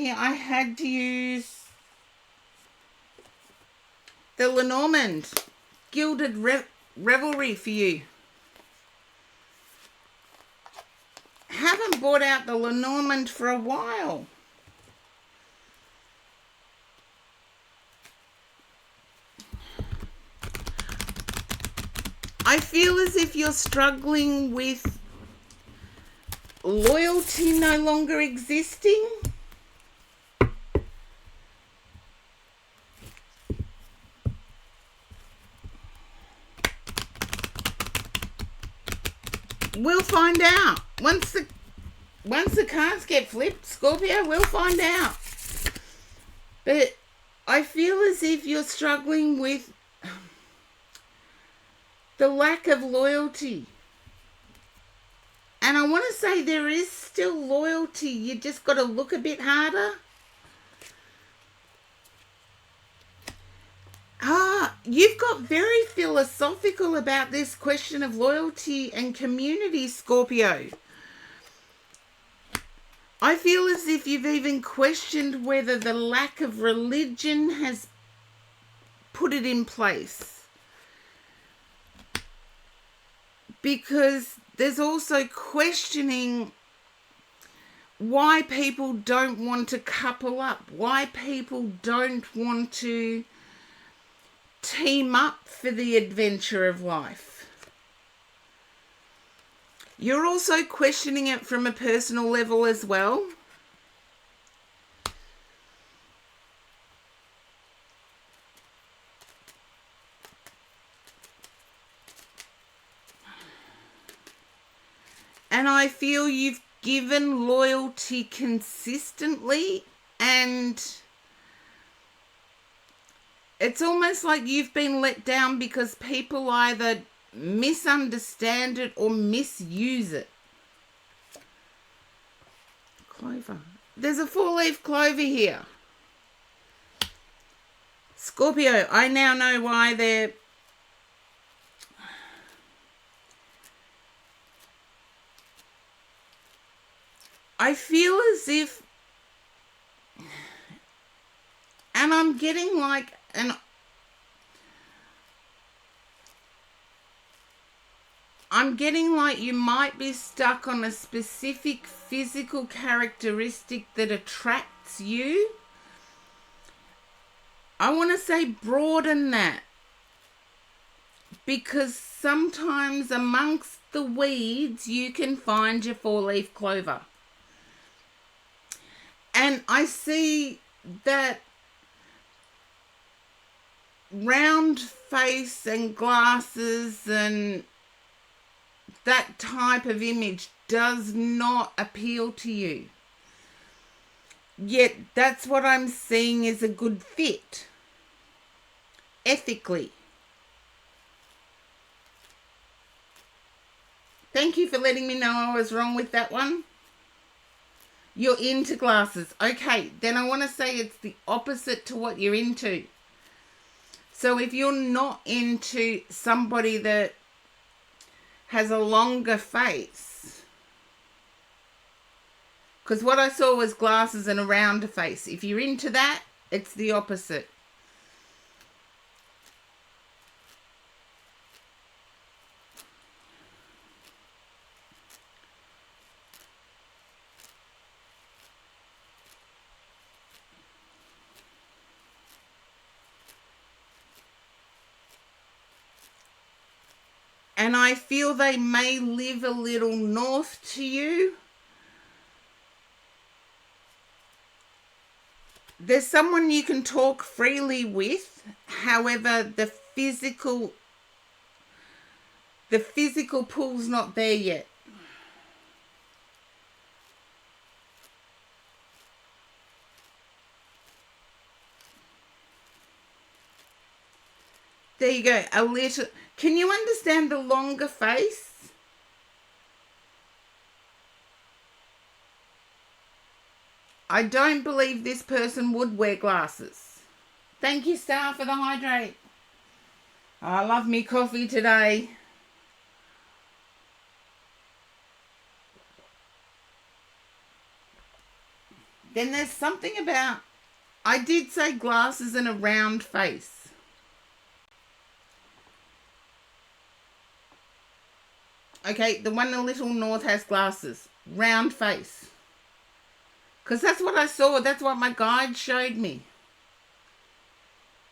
me I had to use the Lenormand Gilded Revelry for you. Haven't bought out the Lenormand for a while. I feel as if you're struggling with loyalty no longer existing. We'll find out. Once the cards get flipped, Scorpio, we'll find out. But I feel as if you're struggling with the lack of loyalty. And I want to say there is still loyalty. You just got to look a bit harder. You've got very philosophical about this question of loyalty and community, Scorpio. I feel as if you've even questioned whether the lack of religion has put it in place. Because there's also questioning why people don't want to couple up, why people don't want to team up for the adventure of life. You're also questioning it from a personal level as well. And I feel you've given loyalty consistently, and it's almost like you've been let down because people either misunderstand it or misuse it. Clover. There's a 4-leaf clover here. Scorpio, I now know why they're... I feel as if... And I'm getting like an... I'm getting like you might be stuck on a specific physical characteristic that attracts you. I want to say broaden that. Because sometimes amongst the weeds you can find your 4-leaf clover. And I see that round face and glasses and that type of image does not appeal to you. Yet that's what I'm seeing is a good fit. Ethically. Thank you for letting me know I was wrong with that one. You're into glasses. Okay, then I want to say it's the opposite to what you're into. So if you're not into somebody that has a longer face, because what I saw was glasses and a rounder face. If you're into that, it's the opposite. And I feel they may live a little north to you. There's someone you can talk freely with. However, the physical pull's not there yet. There you go. A little. Can you understand the longer face? I don't believe this person would wear glasses. Thank you, Star, for the hydrate. I love me coffee today. Then there's something about, I did say glasses and a round face. Okay, the one in Little North has glasses. Round face. Because that's what I saw. That's what my guide showed me.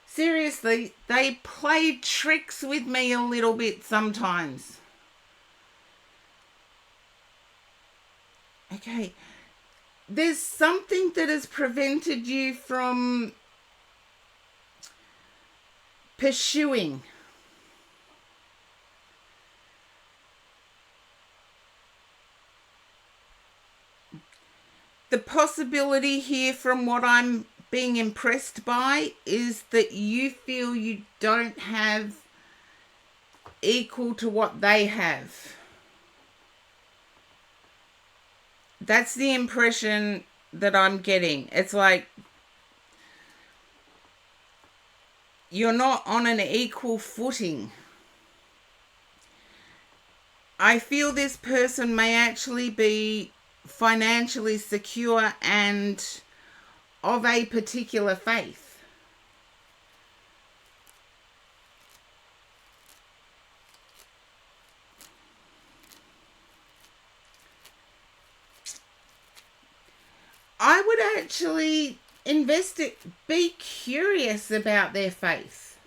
Seriously, they play tricks with me a little bit sometimes. Okay. There's something that has prevented you from pursuing. The possibility here, from what I'm being impressed by, is that you feel you don't have equal to what they have. That's the impression that I'm getting. It's like you're not on an equal footing. I feel this person may actually be financially secure and of a particular faith. I would actually be curious about their faith.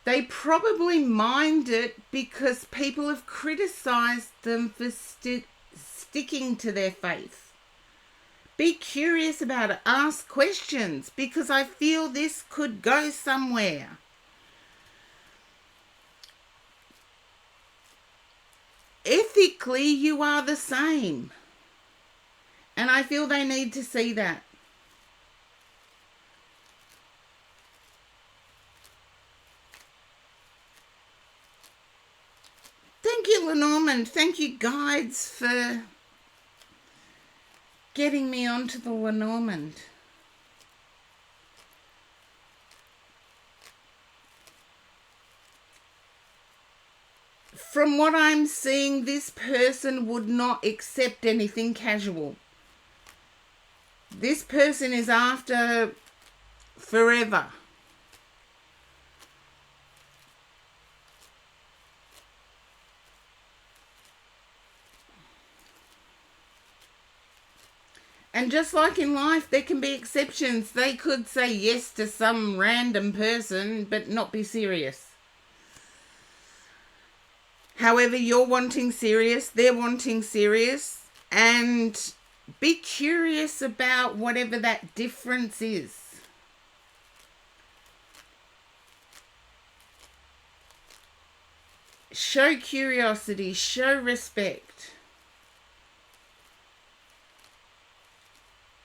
They probably mind it because people have criticized them for sticking to their faith. Be curious about it. Ask questions, because I feel this could go somewhere. Ethically, you are the same. And I feel they need to see that. Thank you, Lenormand. Thank you, guides, for getting me onto the Lenormand. From what I'm seeing, this person would not accept anything casual. This person is after forever. And just like in life, there can be exceptions. They could say yes to some random person, but not be serious. However, you're wanting serious, they're wanting serious, and be curious about whatever that difference is. Show curiosity, show respect.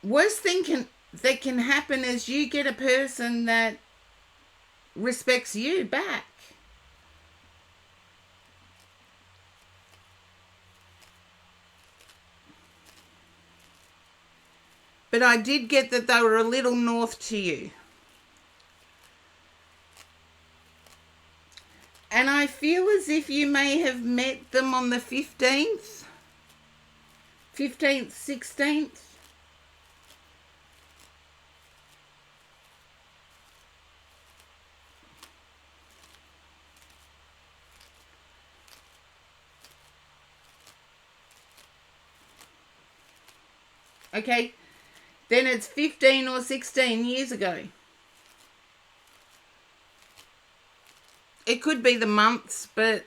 Worst thing that can happen is you get a person that respects you back. But I did get that they were a little north to you. And I feel as if you may have met them on the 15th, 16th. Okay, then it's 15 or 16 years ago. It could be the months, but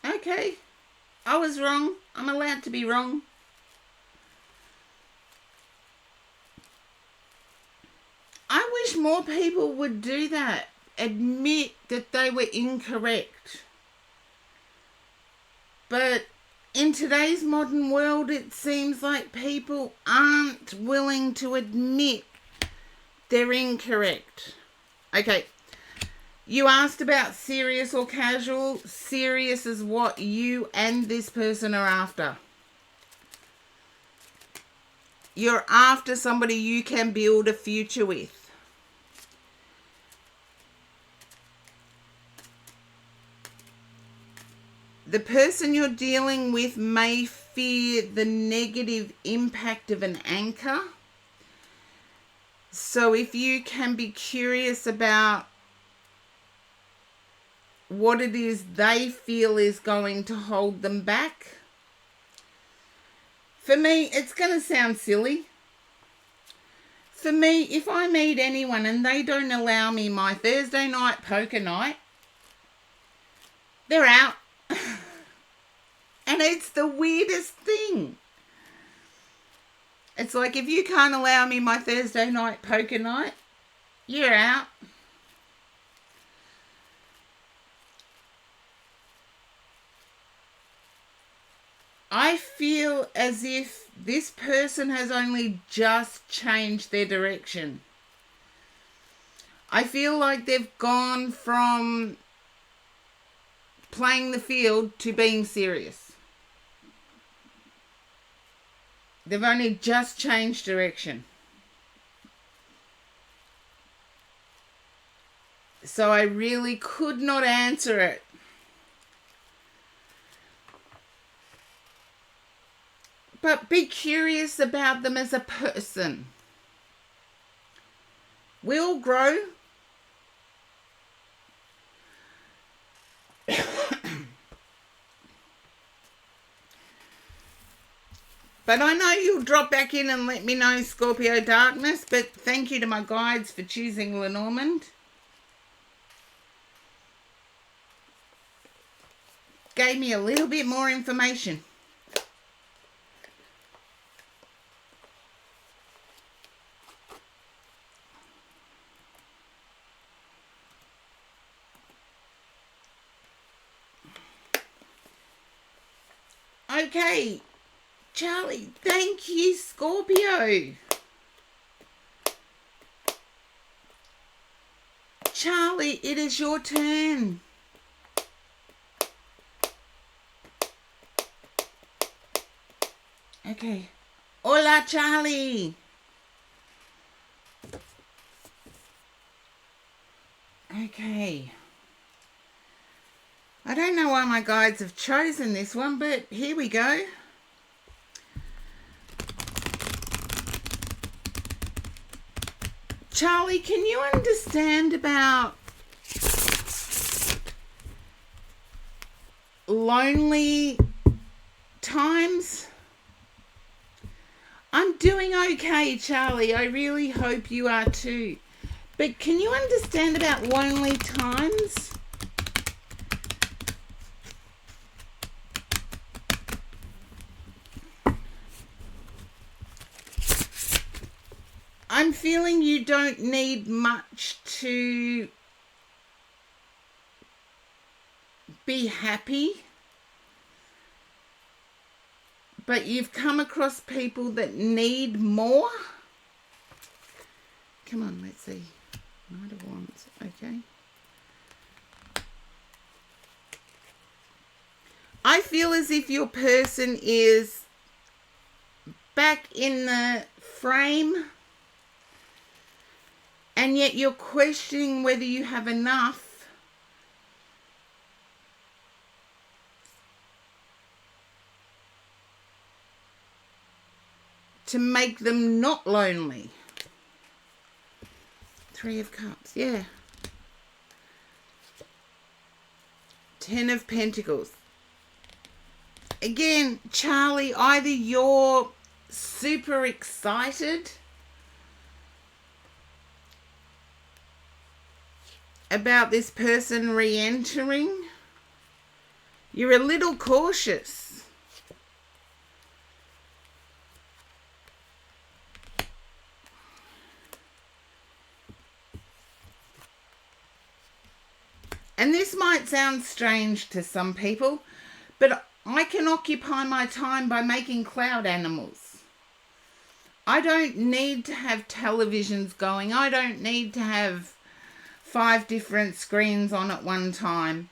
okay, I was wrong. I'm allowed to be wrong. I wish more people would do that. Admit that they were incorrect. But in today's modern world, it seems like people aren't willing to admit they're incorrect. Okay, You asked about serious or casual. Serious is what you and this person are after. You're after somebody you can build a future with. The person you're dealing with may fear the negative impact of an anchor. So if you can be curious about what it is they feel is going to hold them back. For me, it's going to sound silly. For me, if I meet anyone and they don't allow me my Thursday night poker night, they're out. And it's the weirdest thing. It's like, if you can't allow me my Thursday night poker night, you're out. I feel as if this person has only just changed their direction. I feel like they've gone from playing the field to being serious. They've only just changed direction. So I really could not answer it. But be curious about them as a person. We all grow. But I know you'll drop back in and let me know, Scorpio Darkness. But thank you to my guides for choosing Lenormand. Gave me a little bit more information. Okay, Charlie, thank you, Scorpio. Charlie, it is your turn. Okay. Hola, Charlie. Okay. I don't know why my guides have chosen this one, but here we go. Charlie, can you understand about lonely times? I'm doing okay, Charlie. I really hope you are too. But can you understand about lonely times? I'm feeling you don't need much to be happy, but you've come across people that need more. Come on, let's see. Knight of Wands, okay. I feel as if your person is back in the frame, and yet you're questioning whether you have enough to make them not lonely. 3 of Cups, yeah. 10 of Pentacles. Again, Charlie, either you're super excited about this person re-entering, you're a little cautious. And this might sound strange to some people, but I can occupy my time by making cloud animals. I don't need to have televisions going. I don't need to have 5 different screens on at one time.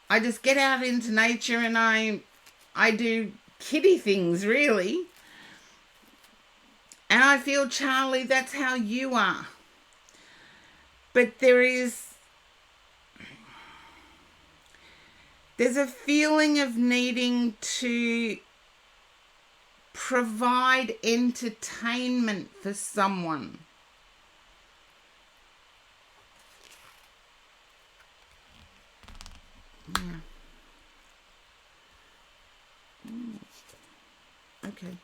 I just get out into nature and I do kiddie things, really. And I feel, Charlie, that's how you are. But there's a feeling of needing to provide entertainment for someone. Okay.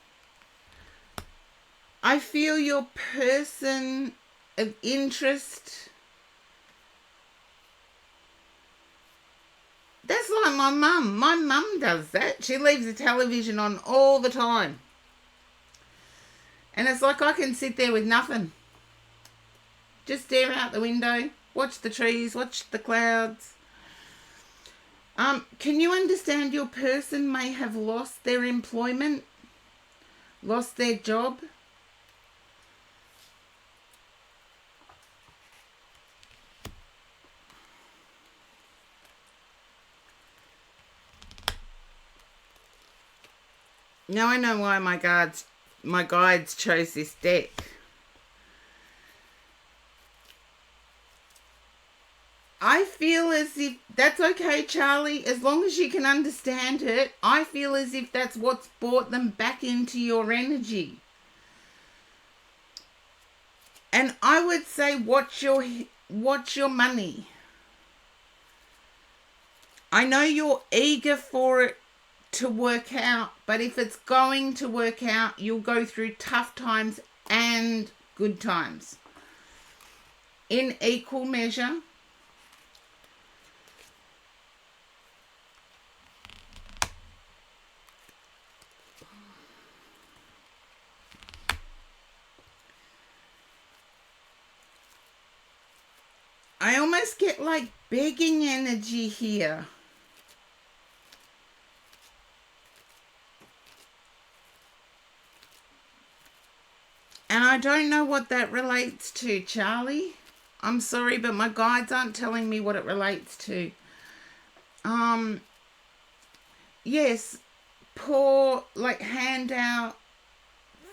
I feel your person of interest. That's like my mum. My mum does that. She leaves the television on all the time. And it's like I can sit there with nothing. Just stare out the window, watch the trees, watch the clouds. Can you understand your person may have lost their employment, lost their job? Now I know why my guides chose this deck. I feel as if that's okay, Charlie, as long as you can understand it. I feel as if that's what's brought them back into your energy. And I would say watch your money. I know you're eager for it to work out, but if it's going to work out, you'll go through tough times and good times in equal measure. I almost get like begging energy here. And I don't know what that relates to, Charlie. I'm sorry, but my guides aren't telling me what it relates to. Yes, poor, like handout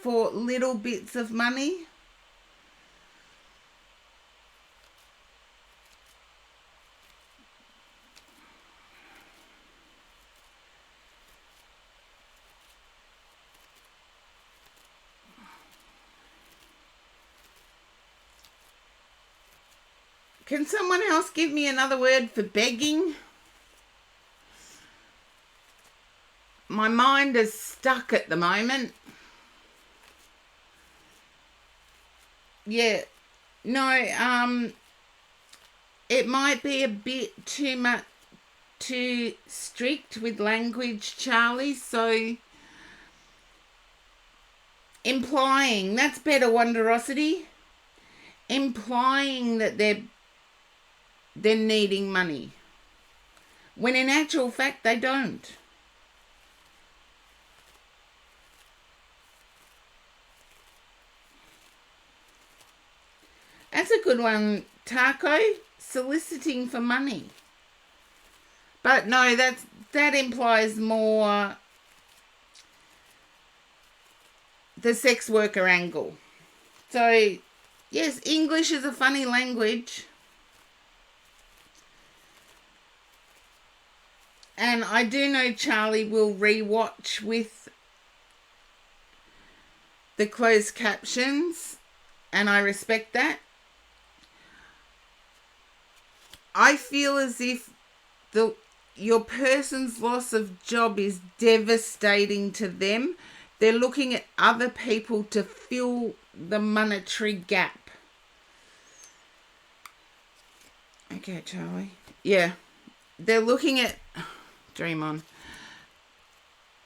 for little bits of money. Can someone else give me another word for begging? My mind is stuck at the moment. Yeah. No, it might be a bit too strict with language, Charlie, so implying, that's better, Wonderosity. Implying that they're needing money, when in actual fact they don't. That's a good one, Taco. Soliciting for money. But no, that implies more the sex worker angle. So, yes, English is a funny language. And I do know Charlie will rewatch with the closed captions, and I respect that. I feel as if your person's loss of job is devastating to them. They're looking at other people to fill the monetary gap. Okay, Charlie. Yeah. They're looking at... Dream on.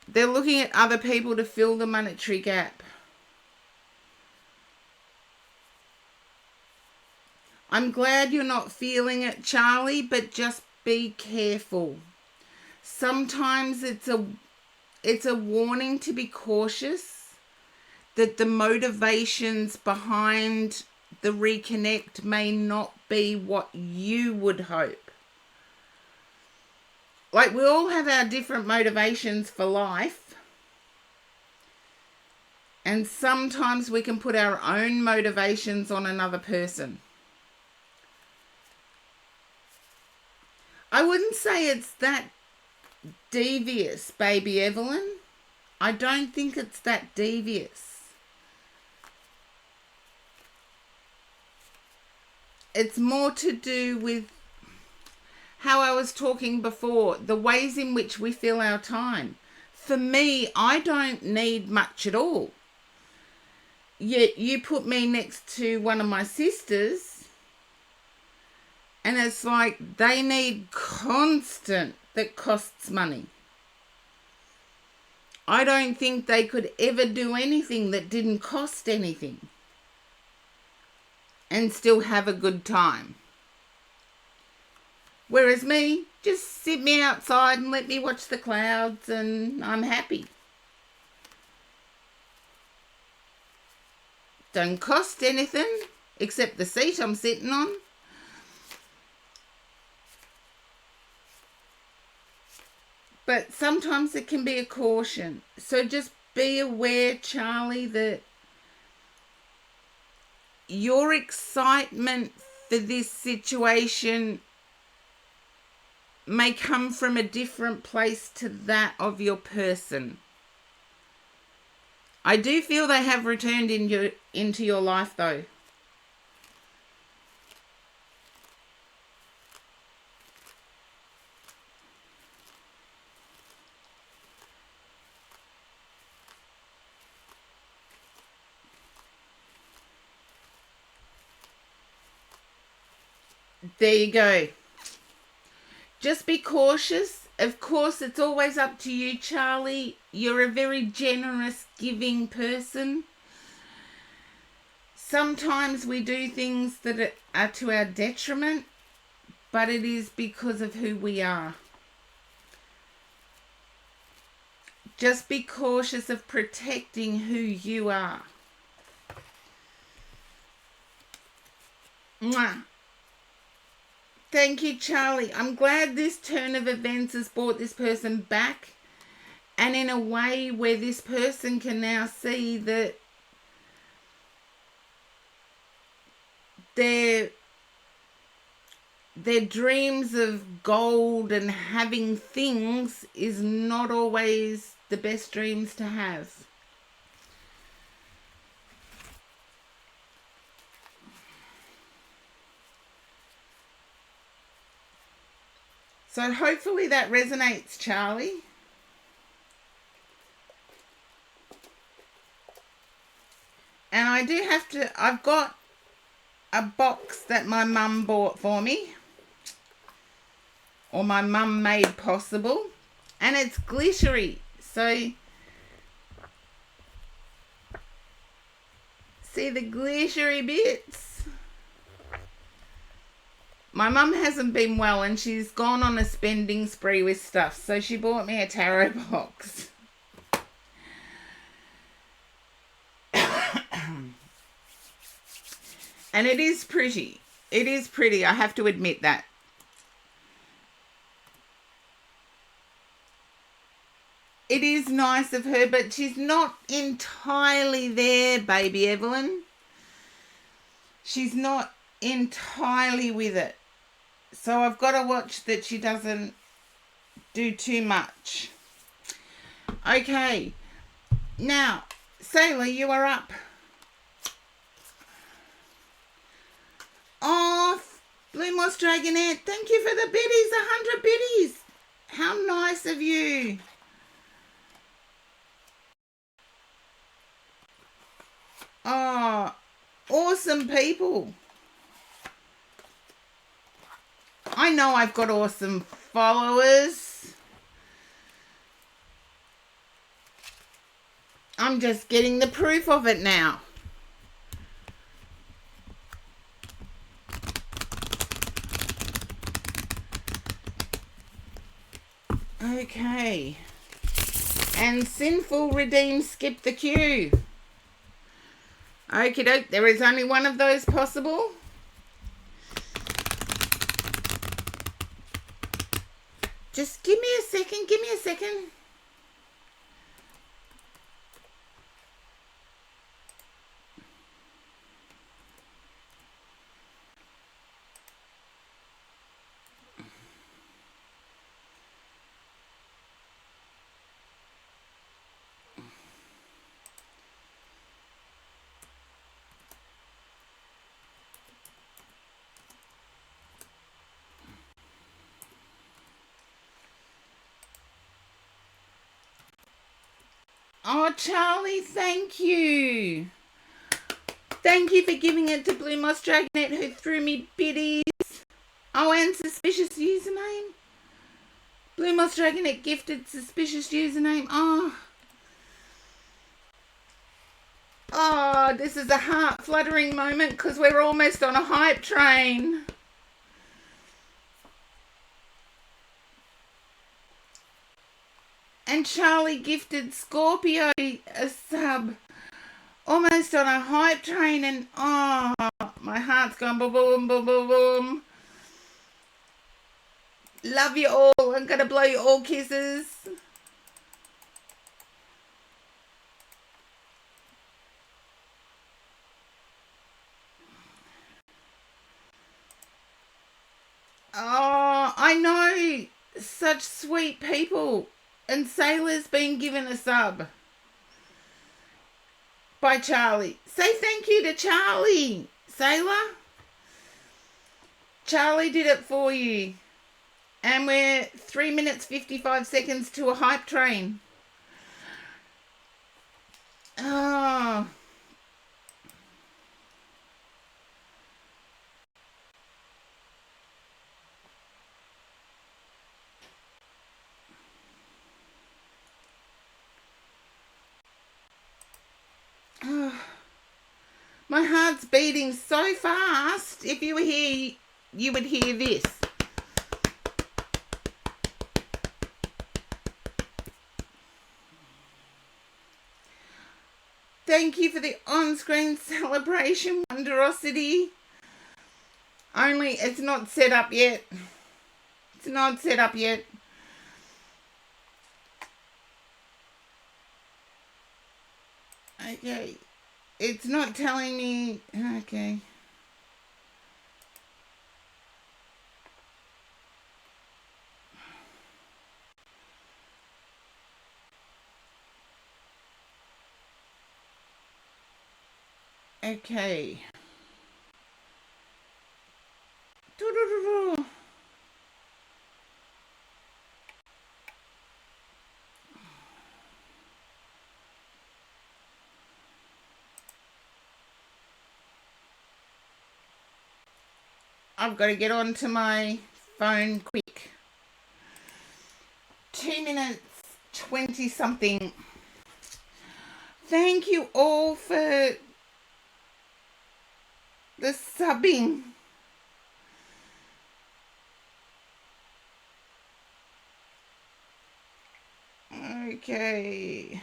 They're looking at other people to fill the monetary gap. I'm glad you're not feeling it, Charlie, but just be careful. Sometimes it's a warning to be cautious, that the motivations behind the reconnect may not be what you would hope. Like, we all have our different motivations for life. And sometimes we can put our own motivations on another person. I wouldn't say it's that devious, baby Evelyn. I don't think it's that devious. It's more to do with how I was talking before, the ways in which we fill our time. For me, I don't need much at all. Yet you put me next to one of my sisters, and it's like they need constant that costs money. I don't think they could ever do anything that didn't cost anything and still have a good time. Whereas me, just sit me outside and let me watch the clouds and I'm happy. Don't cost anything except the seat I'm sitting on. But sometimes it can be a caution. So just be aware, Charlie, that your excitement for this situation may come from a different place to that of your person. I do feel they have returned into your life, though. There you go. Just be cautious. Of course, it's always up to you, Charlie. You're a very generous, giving person. Sometimes we do things that are to our detriment, but it is because of who we are. Just be cautious of protecting who you are. Mwah. Thank you, Charlie. I'm glad this turn of events has brought this person back, and in a way where this person can now see that their dreams of gold and having things is not always the best dreams to have. So hopefully that resonates, Charlie. And I do have to, I've got a box that my mum bought for me, or my mum made possible, and it's glittery. So see the glittery bits? My mum hasn't been well and she's gone on a spending spree with stuff. So she bought me a tarot box. And it is pretty. It is pretty. I have to admit that. It is nice of her, but she's not entirely there, baby Evelyn. She's not entirely with it. So I've got to watch that she doesn't do too much. Okay. Now, Sailor, you are up. Oh, Blue Moss Dragonette, thank you for the biddies, 100 biddies. How nice of you. Oh, awesome people. I know I've got awesome followers. I'm just getting the proof of it now. Okay. And Sinful redeems skip the queue. Okie doke, there is only one of those possible. Just give me a second, give me a second. Oh, Charlie, thank you. Thank you for giving it to Blue Moss Dragonet, who threw me biddies. Oh, and suspicious username. Blue Moss Dragonet gifted suspicious username. Oh, this is a heart-fluttering moment because we're almost on a hype train. And Charlie gifted Scorpio a sub. Almost on a hype train, and my heart's gone boom, boom, boom, boom, boom. Love you all. I'm going to blow you all kisses. Oh, I know. Such sweet people. And Sailor's been given a sub by Charlie. Say thank you to Charlie, Sailor. Charlie did it for you. And we're 3 minutes 55 seconds to a hype train. Oh. My heart's beating so fast. If you were here, you would hear this. Thank you for the on-screen celebration, Wonderosity. Only it's not set up yet. It's not set up yet. Okay. It's not telling me. Okay. Okay. Doo-doo-doo-doo. I've got to get onto my phone quick. 2 minutes 20 something. Thank you all for the subbing. Okay.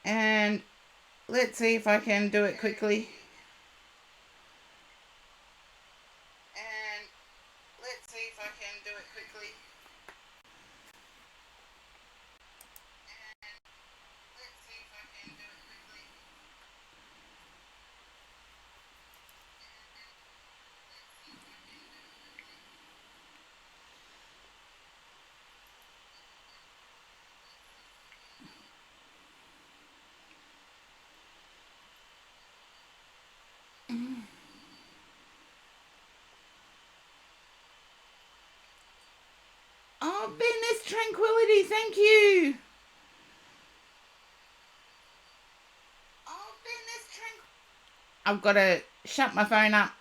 And let's see if I can do it quickly. Oh, Venice Tranquility, thank you. I've got to shut my phone up.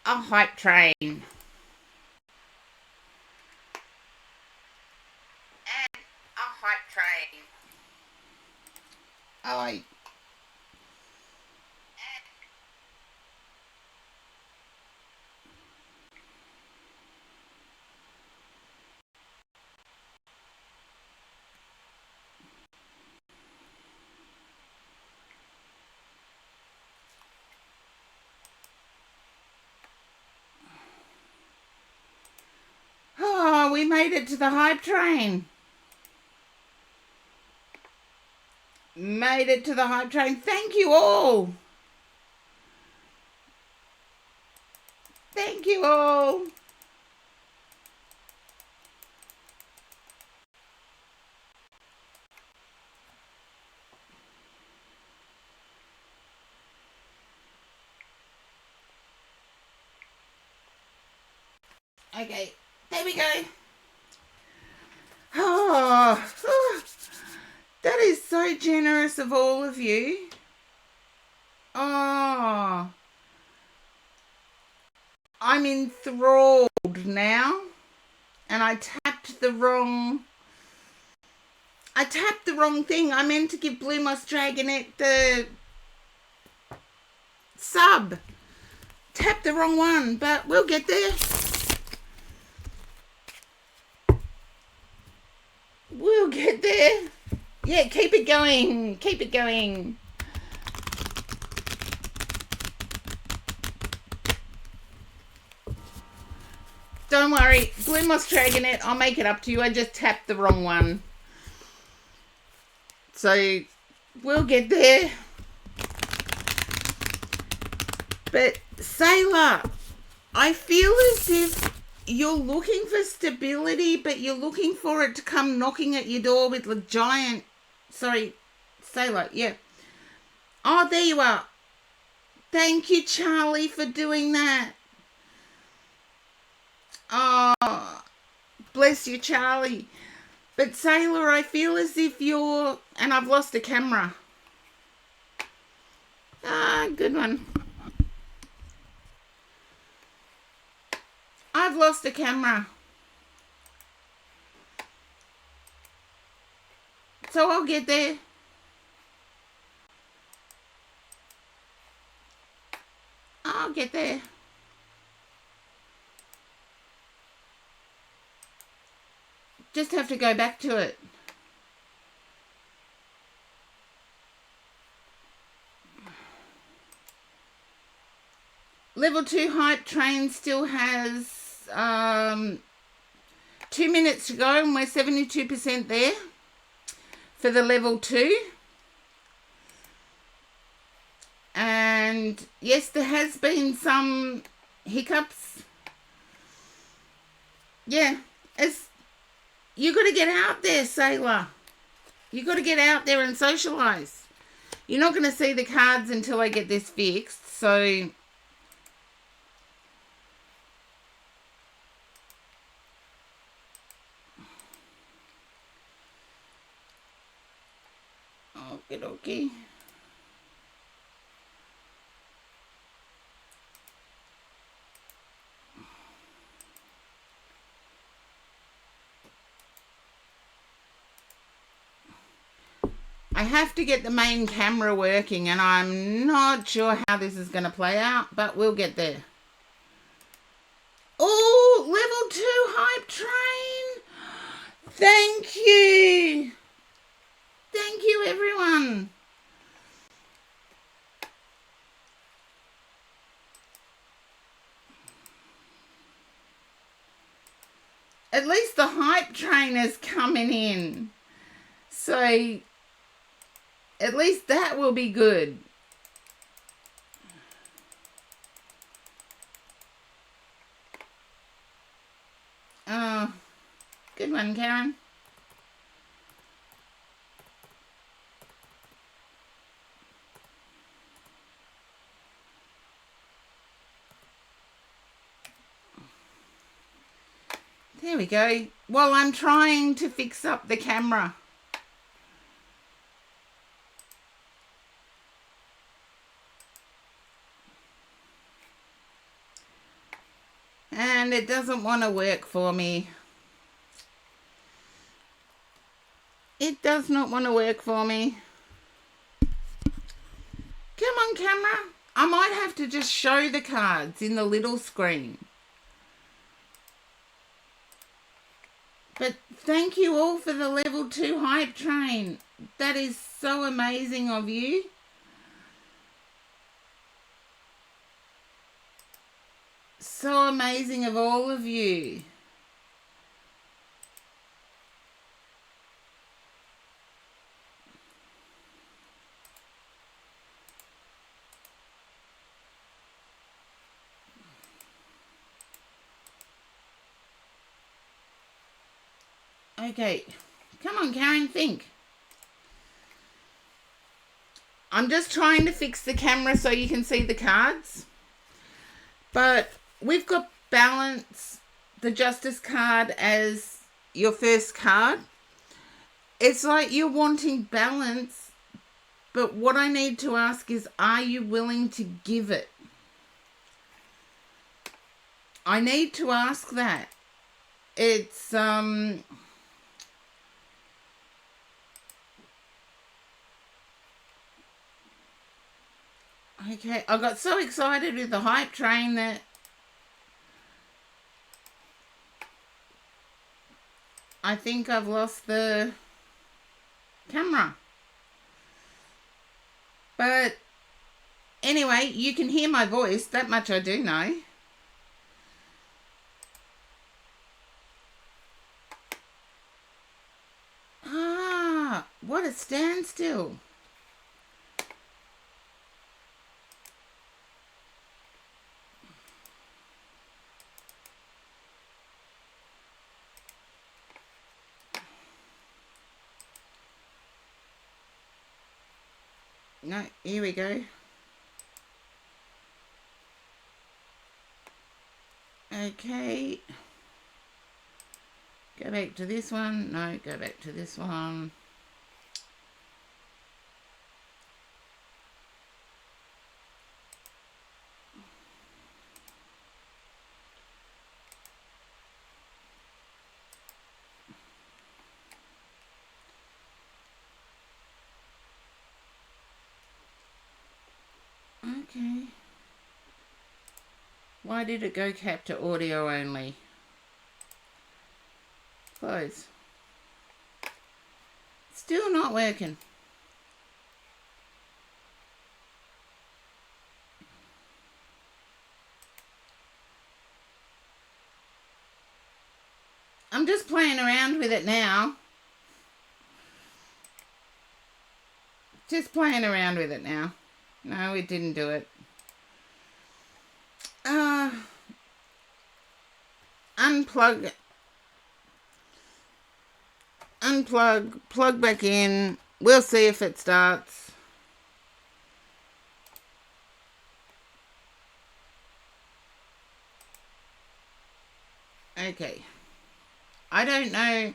a hype train. And a hype train. Oh, oh, we made it to the hype train. Made it to the hype train. Thank you all. Thank you all. Okay, there we go. Oh, that is so generous of all of you. Oh, I'm enthralled now. And I tapped the wrong thing. I meant to give Blue Moss Dragonette the sub. Tapped the wrong one, but we'll get there. We'll get there. Yeah, keep it going. Keep it going. Don't worry, Blue Moss Dragonette, I'll make it up to you. I just tapped the wrong one. So, we'll get there. But, Sailor, I feel as if you're looking for stability, but you're looking for it to come knocking at your door with a giant... Sorry, Sailor, yeah. Oh, there you are. Thank you, Charlie, for doing that. Oh, bless you, Charlie. But, Sailor, I feel as if you're... And I've lost a camera. Ah, good one. I've lost a camera. So I'll get there. I'll get there. Just have to go back to it. Level 2 hype train still has 2 minutes to go, and we're 72% there for the level 2. And yes, there has been some hiccups. Yeah, you got to get out there, Sailor. You got to get out there and socialise. You're not going to see the cards until I get this fixed, so... Okie dokie. I have to get the main camera working, and I'm not sure how this is going to play out, but we'll get there. Oh, level 2 hype train. Thank you. Thank you, everyone. At least the hype train is coming in. So... at least that will be good. Oh, good one, Karen. There we go. Well, I'm trying to fix up the camera. And it doesn't want to work for me. It does not want to work for me. Come on, camera. I might have to just show the cards in the little screen. But thank you all for the level 2 hype train. That is so amazing of you. So amazing of all of you. Okay, come on, Karen, think. I'm just trying to fix the camera so you can see the cards. But we've got balance, the Justice card, as your first card. It's like you're wanting balance, but what I need to ask is, are you willing to give it? I need to ask that. It's, okay, I got so excited with the hype train that I think I've lost the camera. But anyway, you can hear my voice. That much I do know. Ah, what a standstill. No, here we go. Okay. Go back to this one. No, go back to this one. Okay. Why did it go capture audio only? Close. Still not working. I'm just playing around with it now. Just playing around with it now. No, it didn't do it. Unplug, plug back in. We'll see if it starts. Okay. I don't know.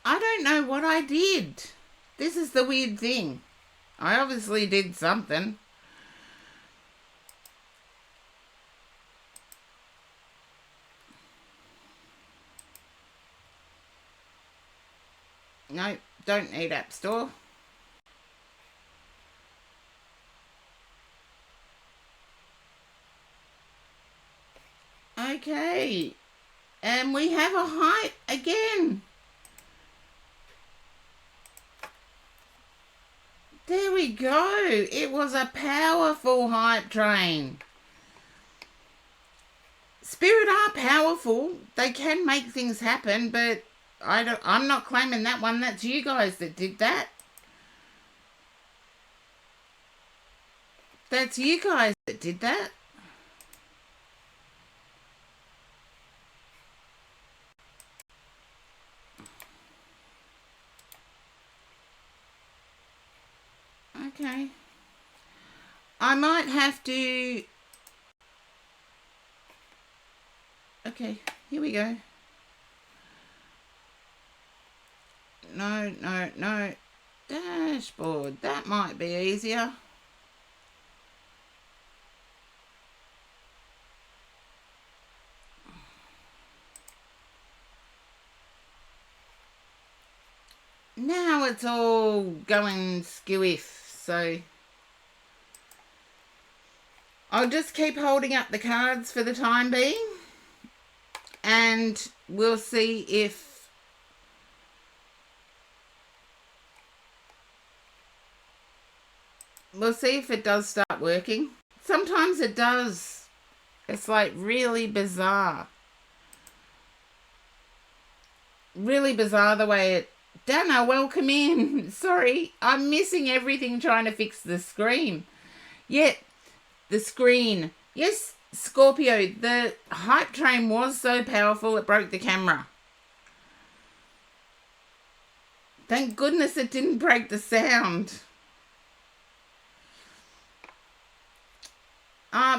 I don't know what I did. This is the weird thing. I obviously did something. No, don't need App Store. Okay. And we have a hype again. There we go. It was a powerful hype train. Spirit are powerful. They can make things happen, but I'm not claiming that one. That's you guys that did that. That's you guys that did that. Okay. I might have to... Okay, here we go. No. Dashboard. That might be easier. now it's all going skew-if, so I'll just keep holding up the cards for the time being, and we'll see if it does start working. Sometimes it does. It's like really bizarre. Really bizarre the way it... Dana, welcome in. Sorry, I'm missing everything trying to fix the screen. Yeah, the screen. Yes, Scorpio, the hype train was so powerful it broke the camera. Thank goodness it didn't break the sound.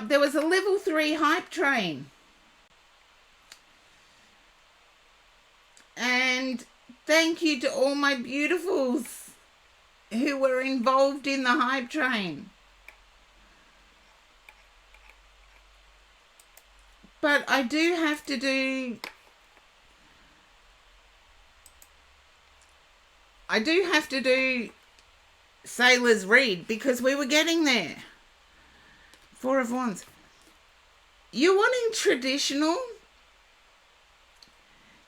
There was a level 3 hype train. And thank you to all my beautifuls who were involved in the hype train. But I do have to do... Sailor's Read because we were getting there. 4 of Wands. You're wanting traditional?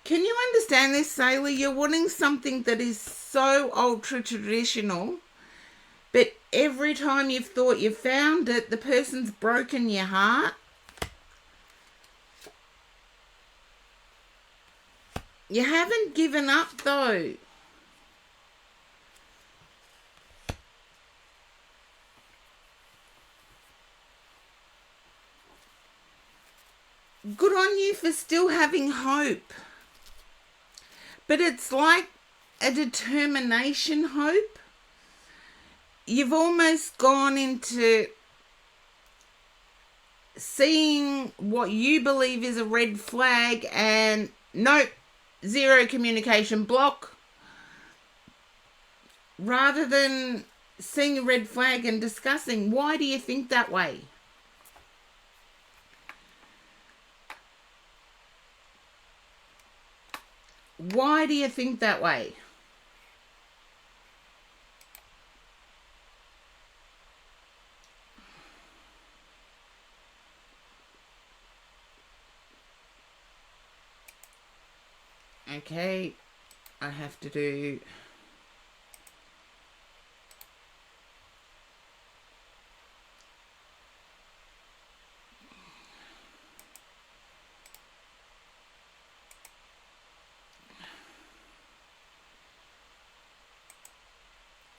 Can you understand this, Sailor? You're wanting something that is so ultra traditional, but every time you've thought you found it, the person's broken your heart. You haven't given up, though. Good on you for still having hope. But it's like a determination hope. You've almost gone into seeing what you believe is a red flag and nope, zero communication block. Rather than seeing a red flag and discussing, why do you think that way? Why do you think that way? Okay, I have to do...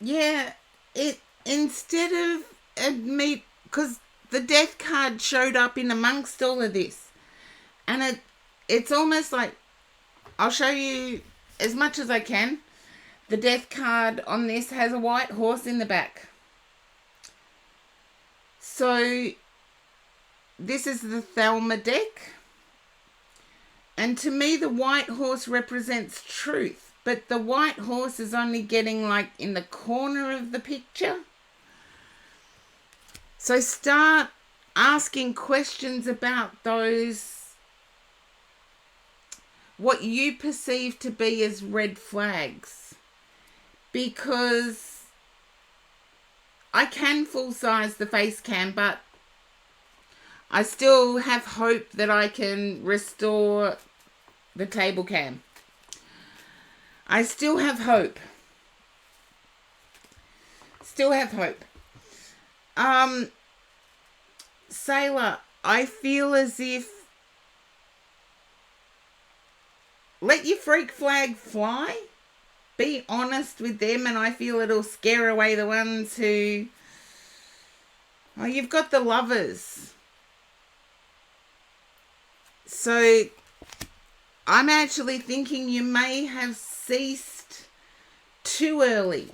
Yeah, it instead of admit, because the death card showed up in amongst all of this, and it's almost like, I'll show you as much as I can. The death card on this has a white horse in the back. So this is the Thelma deck, and to me the white horse represents truth. But the white horse is only getting like in the corner of the picture. So start asking questions about those, what you perceive to be as red flags. Because I can full size the face cam, but I still have hope that I can restore the table cam. I still have hope. Still have hope. Sailor, I feel as if let your freak flag fly. Be honest with them, and I feel it'll scare away the ones who... Oh, you've got the Lovers. So I'm actually thinking you may have ceased too early.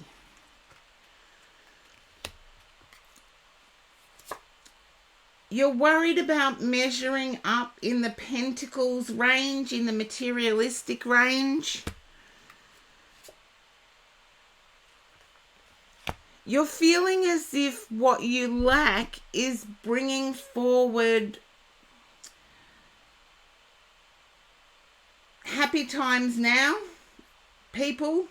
You're worried about measuring up in the Pentacles range, in the materialistic range. You're feeling as if what you lack is bringing forward happy times now, people.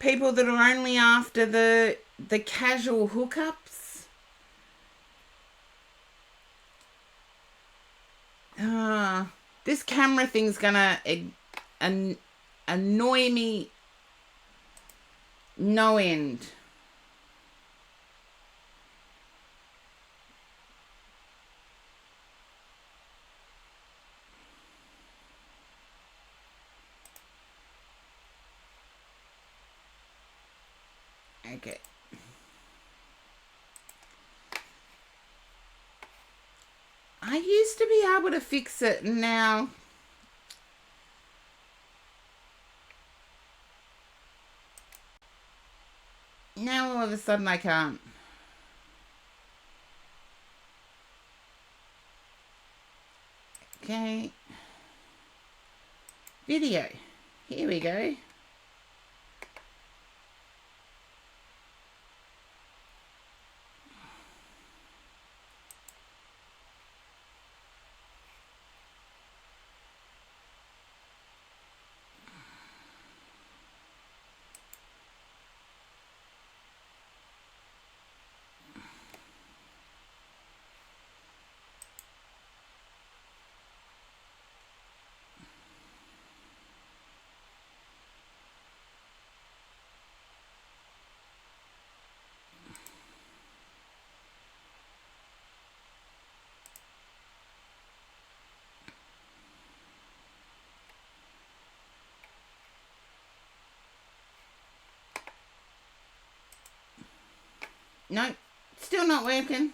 People that are only after the casual hookups. This camera thing's gonna annoy me no end. Okay. I used to be able to fix it, and now all of a sudden I can't. Okay. Video. Here we go. No, still not working.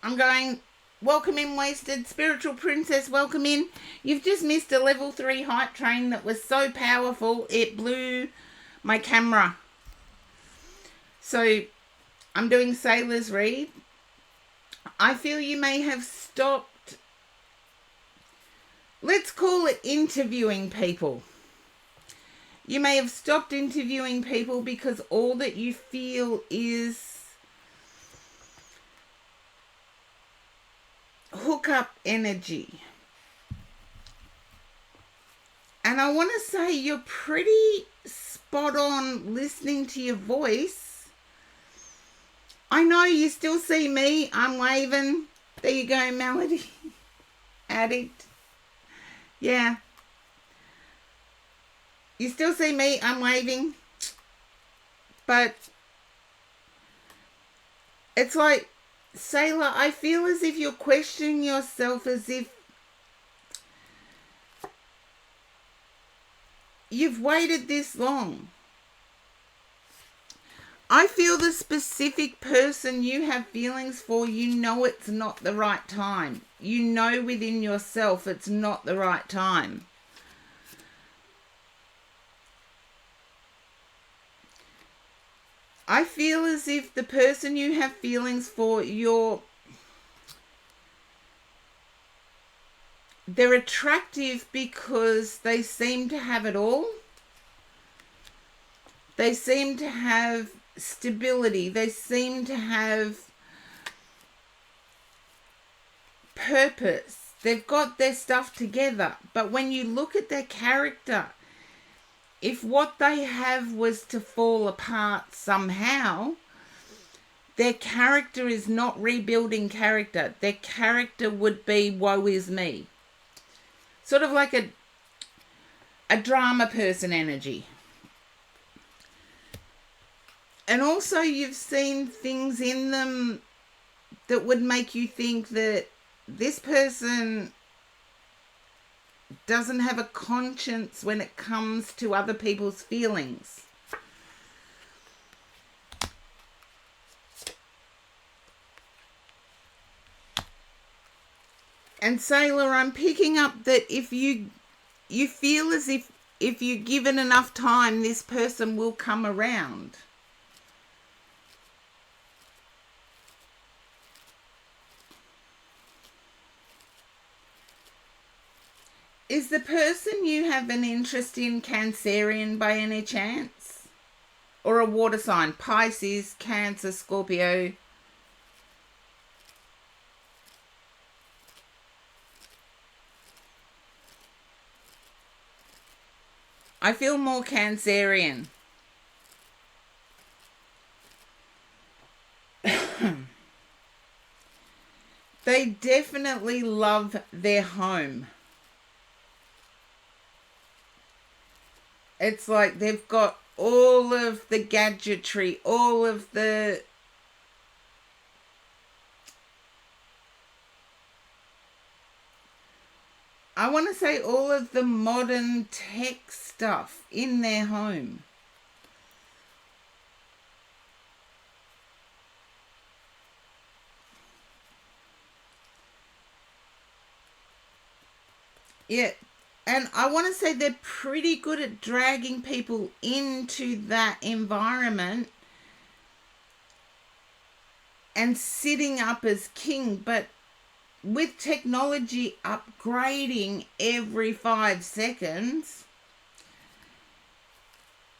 I'm going, welcome in, Wasted. Spiritual Princess, welcome in. You've just missed a level 3 hype train that was so powerful it blew my camera. So I'm doing Sailor's Read. I feel you may have stopped, let's call it interviewing people. You may have stopped interviewing people because all that you feel is hookup energy. And I want to say you're pretty spot on listening to your voice. I know you still see me. I'm waving. There you go, Melody. Addict. Yeah. You still see me. I'm waving. But it's like, Sailor, I feel as if you're questioning yourself, as if you've waited this long. I feel the specific person you have feelings for, you know it's not the right time. You know within yourself it's not the right time. I feel as if the person you have feelings for, they're attractive because they seem to have it all. They seem to have stability. They seem to have purpose. They've got their stuff together. But when you look at their character, if what they have was to fall apart somehow, their character is not rebuilding character. Their character would be woe is me. Sort of like a drama person energy. And also you've seen things in them that would make you think that this person doesn't have a conscience when it comes to other people's feelings. And Sailor, I'm picking up that if you feel as if you're given enough time, this person will come around. Is the person you have an interest in Cancerian by any chance? Or a water sign? Pisces, Cancer, Scorpio? I feel more Cancerian. They definitely love their home. It's like they've got all of the gadgetry, all of the... I want to say all of the modern tech stuff in their home. Yeah, and I want to say they're pretty good at dragging people into that environment and sitting up as king, but with technology upgrading every 5 seconds,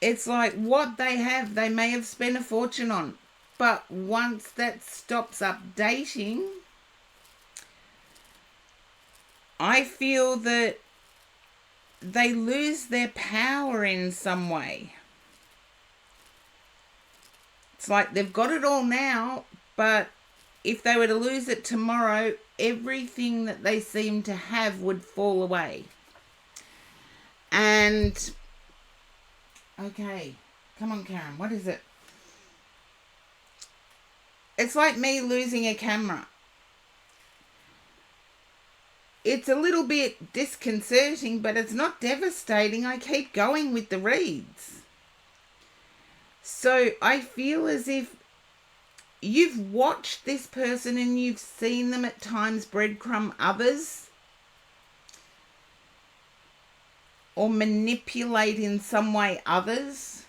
it's like what they have, they may have spent a fortune on. But once that stops updating, I feel that they lose their power in some way. It's like they've got it all now, but if they were to lose it tomorrow, everything that they seem to have would fall away. And, okay, come on, Karen, what is it? It's like me losing a camera. It's a little bit disconcerting, but it's not devastating. I keep going with the reads. So I feel as if you've watched this person and you've seen them at times breadcrumb others or manipulate in some way others.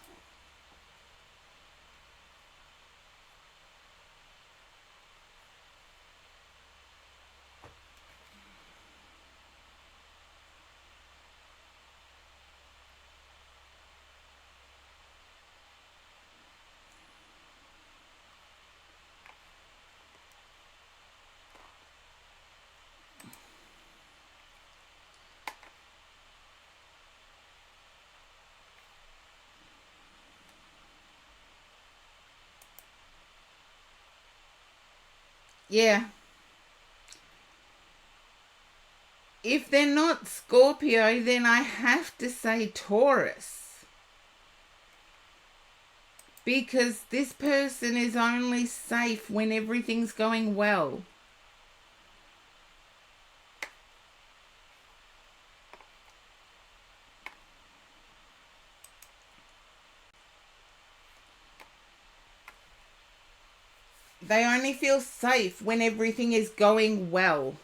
Yeah. If they're not Scorpio, then I have to say Taurus. Because this person is only safe when everything's going well. They only feel safe when everything is going well.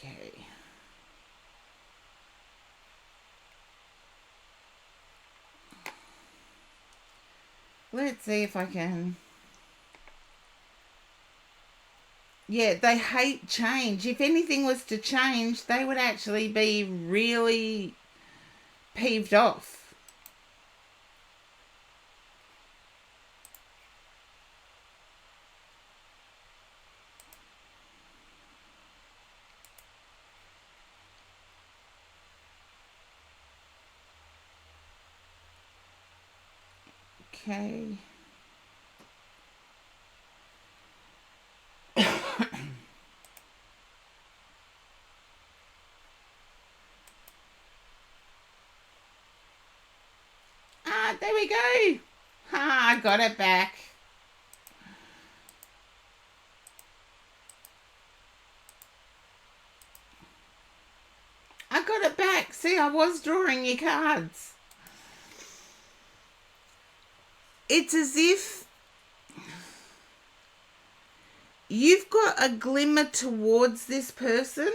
Okay. Let's see if I can... Yeah, they hate change. If anything was to change, they would actually be really peeved off. Okay. There we go. I got it back. I got it back. See, I was drawing your cards. It's as if you've got a glimmer towards this person,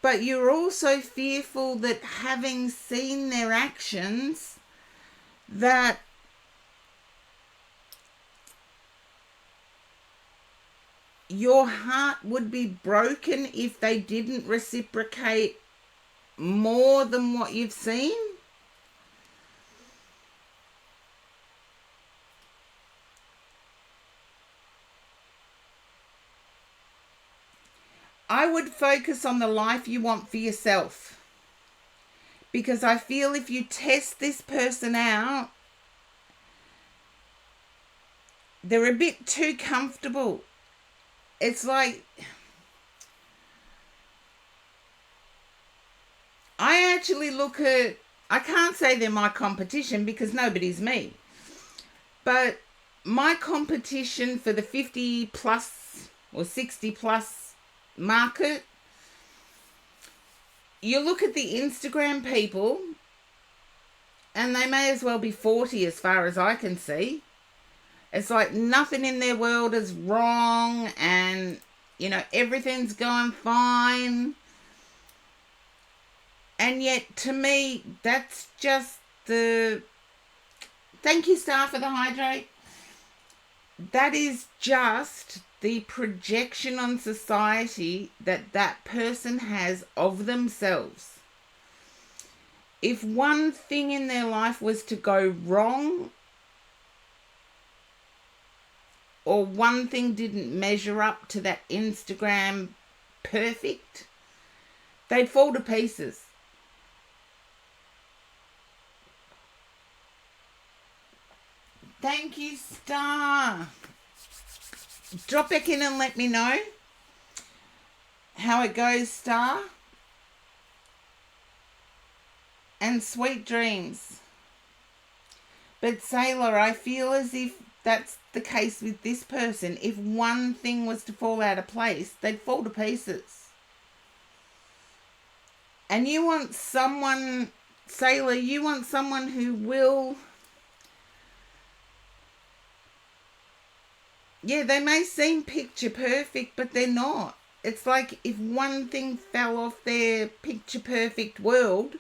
But you're also fearful that having seen their actions, that your heart would be broken if they didn't reciprocate more than what you've seen. I would focus on the life you want for yourself. Because I feel if you test this person out, they're a bit too comfortable. It's like, I actually look at, I can't say they're my competition because nobody's me. But my competition for the 50 plus or 60 plus market, you look at the Instagram people and they may as well be 40 as far as I can see. It's like nothing in their world is wrong and, everything's going fine. And yet, to me, that's just the... Thank you, Star, for the hydrate. That is just the projection on society that person has of themselves. If one thing in their life was to go wrong, or one thing didn't measure up to that Instagram perfect, they'd fall to pieces. Thank you, Star. Drop back in and let me know how it goes, Star. And sweet dreams. But Sailor, I feel as if that's the case with this person. If one thing was to fall out of place, they'd fall to pieces. And you want someone, Sailor, you want someone who will... Yeah, they may seem picture perfect, but they're not. It's like if one thing fell off their picture perfect world,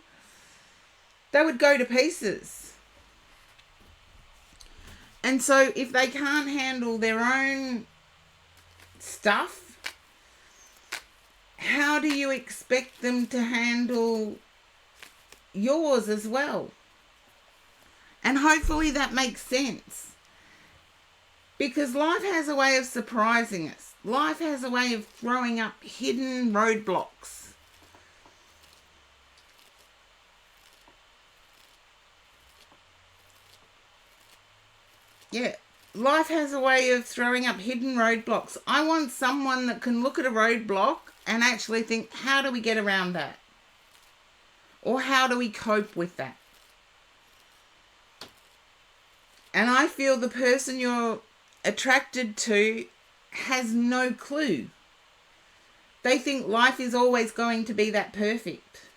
they would go to pieces. And so if they can't handle their own stuff, how do you expect them to handle yours as well? And hopefully that makes sense. Because life has a way of surprising us. Life has a way of throwing up hidden roadblocks. Yeah, life has a way of throwing up hidden roadblocks. I want someone that can look at a roadblock and actually think, how do we get around that? Or how do we cope with that? And I feel the person you're attracted to has no clue. They think life is always going to be that perfect.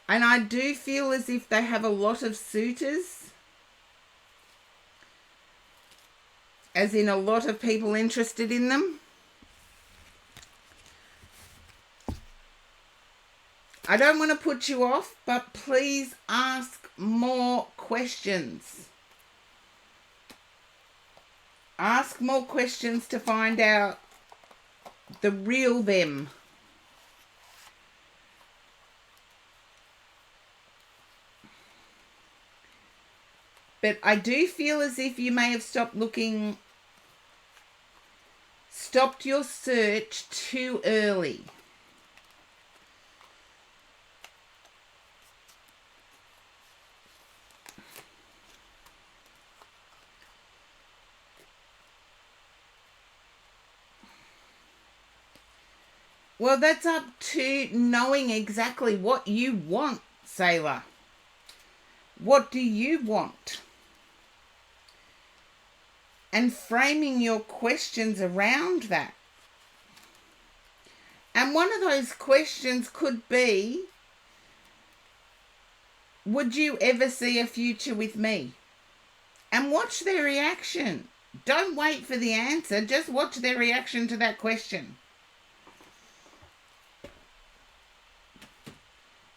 And I do feel as if they have a lot of suitors, as in a lot of people interested in them. I don't want to put you off, but please ask more questions. Ask more questions to find out the real them. But I do feel as if you may have stopped your search too early. Well, that's up to knowing exactly what you want, Sailor. What do you want? And framing your questions around that. And one of those questions could be, would you ever see a future with me? And watch their reaction. Don't wait for the answer, just watch their reaction to that question.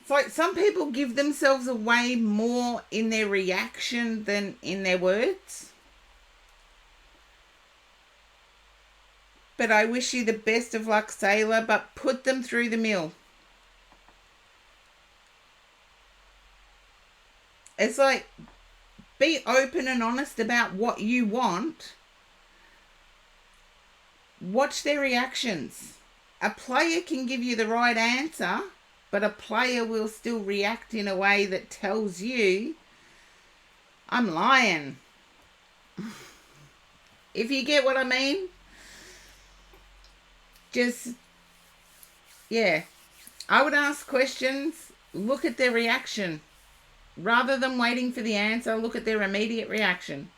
It's like some people give themselves away more in their reaction than in their words. But I wish you the best of luck, Sailor, but put them through the mill. It's like, be open and honest about what you want. Watch their reactions. A player can give you the right answer, but a player will still react in a way that tells you, I'm lying. If you get what I mean, just, yeah. I would ask questions, look at their reaction. Rather than waiting for the answer, look at their immediate reaction.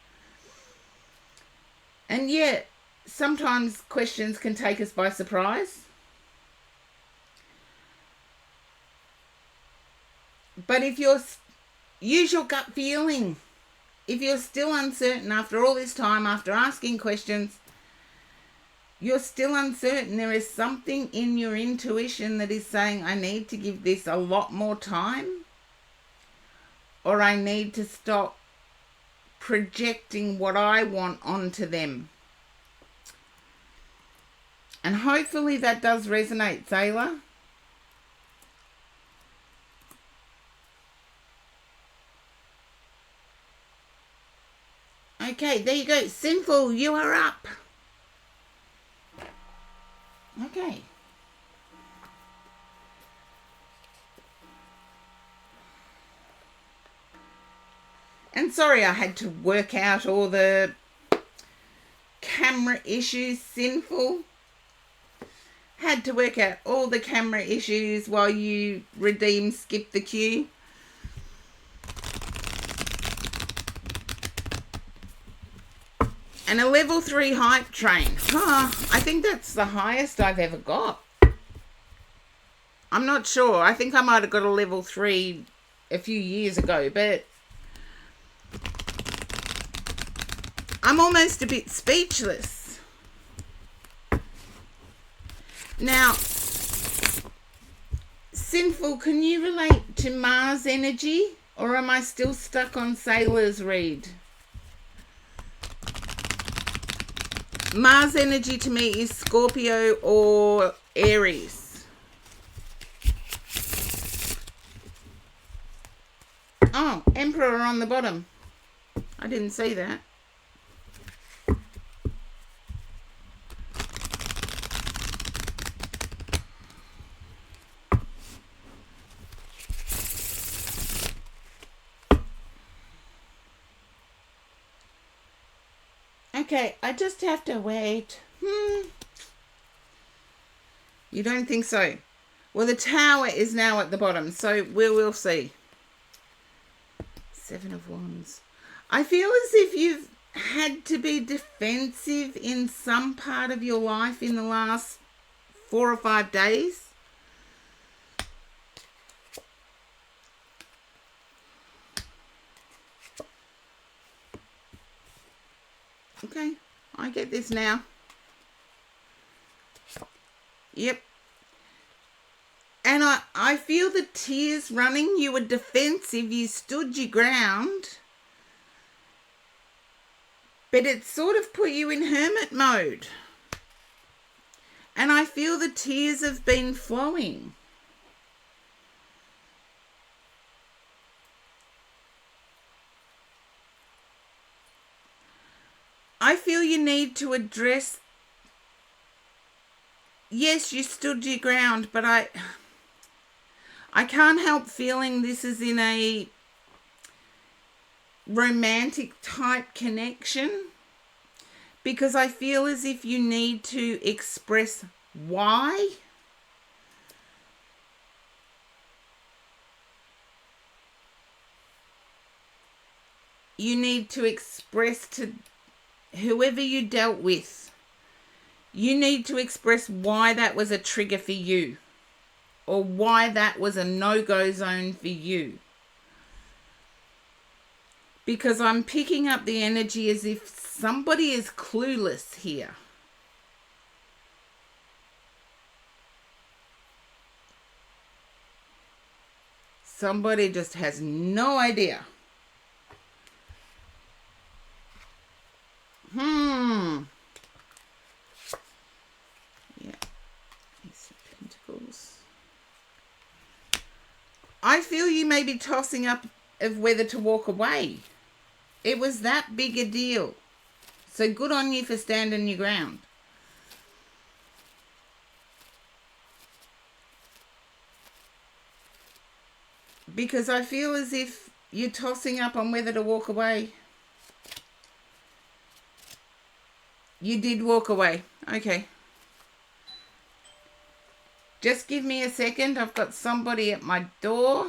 And yeah, sometimes questions can take us by surprise. But if use your gut feeling. If you're still uncertain after all this time, after asking questions, you're still uncertain, there is something in your intuition that is saying, I need to give this a lot more time, or I need to stop projecting what I want onto them. And hopefully that does resonate, Sailor. Okay, there you go. Sinful, you are up. Okay. And sorry I had to work out all the camera issues, Sinful. Had to work out all the camera issues while you redeem Skip the Queue. And a level 3 hype train. I think that's the highest I've ever got. I'm not sure. I think I might have got a level 3 a few years ago, but I'm almost a bit speechless. Now, Sinful, can you relate to Mars energy, or am I still stuck on Sailor's read? Mars energy to me is Scorpio or Aries. Oh, Emperor on the bottom. I didn't see that. Okay, I just have to wait. You don't think so? Well, the Tower is now at the bottom, so we will see. 7 of Wands. I feel as if you've had to be defensive in some part of your life in the last 4 or 5 days. Okay, I get this now. Yep. And I feel the tears running. You were defensive. You stood your ground. But it sort of put you in hermit mode. And I feel the tears have been flowing. I feel you need to address, yes, you stood your ground, but I can't help feeling this is in a romantic type connection, because I feel as if you need to express why. You need to express to whoever you dealt with, you need to express why that was a trigger for you, or why that was a no-go zone for you. Because I'm picking up the energy as if somebody is clueless here. Somebody just has no idea. Yeah. Ace of Pentacles. I feel you may be tossing up of whether to walk away. It was that big a deal. So good on you for standing your ground. Because I feel as if you're tossing up on whether to walk away. You did walk away. Okay. Just give me a second. I've got somebody at my door.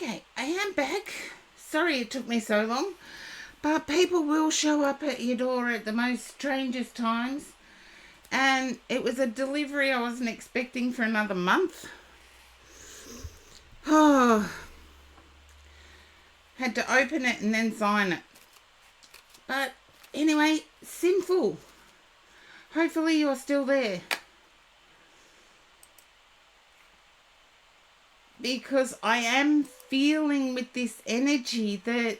Okay, I am back. Sorry it took me so long. But people will show up at your door at the most strangest times. And it was a delivery I wasn't expecting for another month. Oh, had to open it and then sign it. But anyway, Sinful. Hopefully you're still there. Because I am feeling with this energy that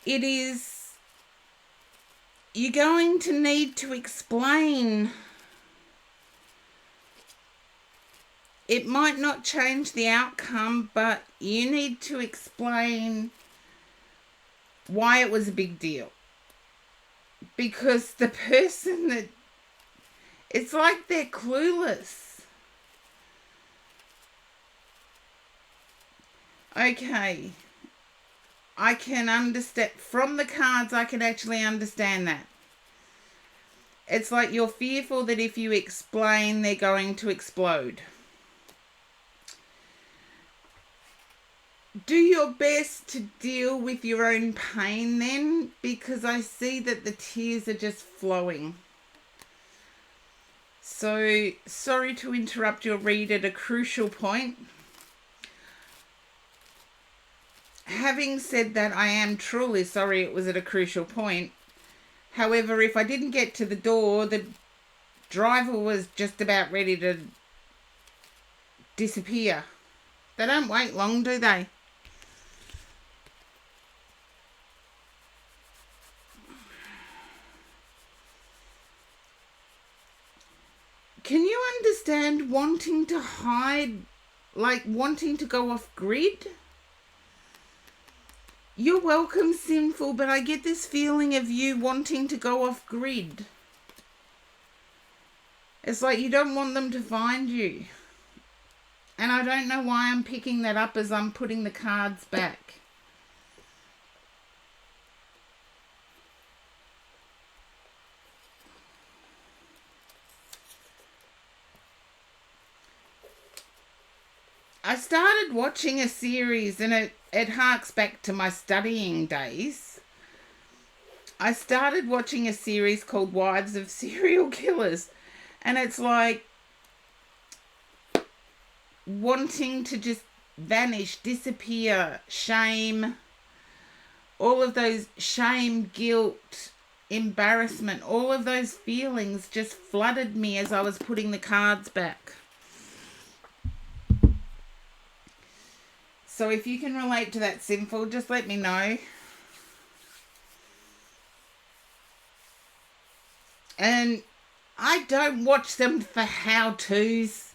it is, you're going to need to explain. It might not change the outcome, but you need to explain why it was a big deal. Because the person that, it's like they're clueless. Okay, I can understand, from the cards I can actually understand that. It's like you're fearful that if you explain, they're going to explode. Do your best to deal with your own pain then, because I see that the tears are just flowing. So, sorry to interrupt your read at a crucial point. Having said that, I am truly sorry it was at a crucial point. However, if I didn't get to the door, the driver was just about ready to disappear. They don't wait long, do they? Can you understand wanting to hide, like wanting to go off grid? You're welcome, Sinful, but I get this feeling of you wanting to go off grid. It's like you don't want them to find you. And I don't know why I'm picking that up as I'm putting the cards back. I started watching a series and it harks back to my studying days. I started watching a series called Wives of Serial Killers, and it's like wanting to just vanish, disappear, shame, all of those shame, guilt, embarrassment, all of those feelings just flooded me as I was putting the cards back. So if you can relate to that, Sinful, just let me know. And I don't watch them for how-tos.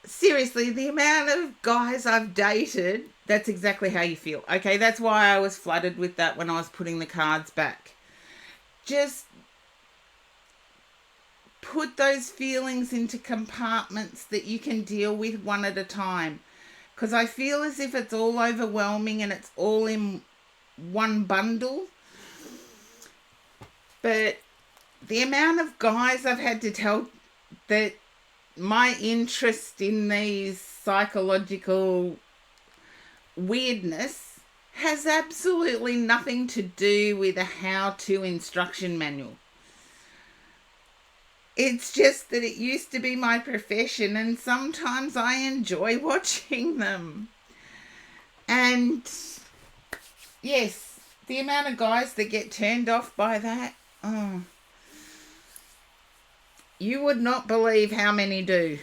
Seriously, the amount of guys I've dated, that's exactly how you feel. Okay, that's why I was flooded with that when I was putting the cards back. Just put those feelings into compartments that you can deal with one at a time. Because I feel as if it's all overwhelming and it's all in one bundle. But the amount of guys I've had to tell that my interest in these psychological weirdness has absolutely nothing to do with a how-to instruction manual. It's just that it used to be my profession and sometimes I enjoy watching them. And yes, the amount of guys that get turned off by that, oh, you would not believe how many do.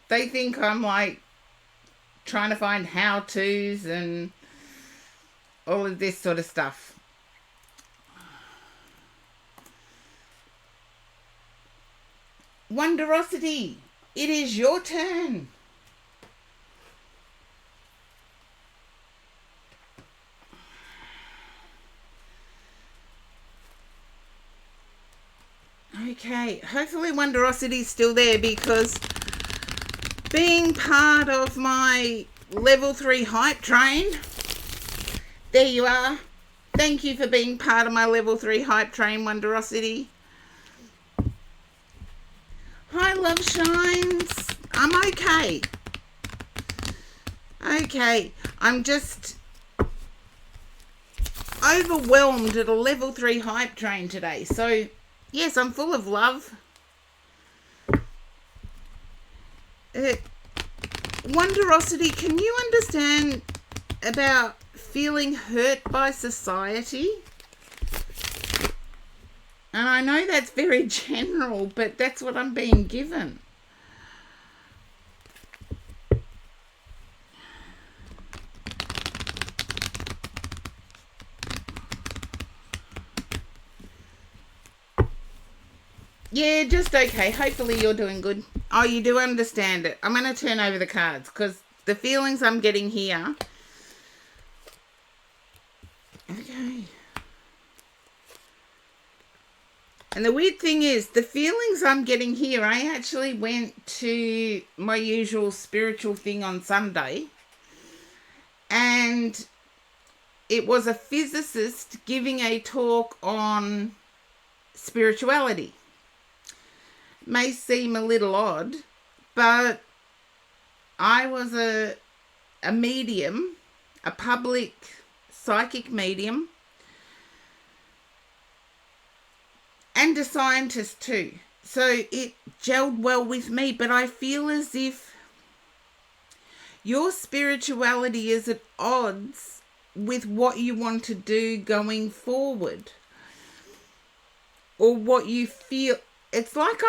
They think I'm like trying to find how-tos and all of this sort of stuff. Wonderosity, it is your turn. Okay, hopefully Wonderosity is still there, because being part of my level 3 hype train, there you are. Thank you for being part of my level 3 hype train, Wonderosity. Hi, Love Shines. I'm okay. Okay, I'm just overwhelmed at a level 3 hype train today. So, yes, I'm full of love. Wonderosity, can you understand about feeling hurt by society? And I know that's very general, but that's what I'm being given. Yeah, just okay. Hopefully you're doing good. Oh, you do understand it. I'm going to turn over the cards because the feelings I'm getting here. Okay. And the weird thing is, the feelings I'm getting here, I actually went to my usual spiritual thing on Sunday. And it was a physicist giving a talk on spirituality. May seem a little odd, but I was a medium, a public psychic medium, and a scientist too. So it gelled well with me, but I feel as if your spirituality is at odds with what you want to do going forward, or what you feel. It's like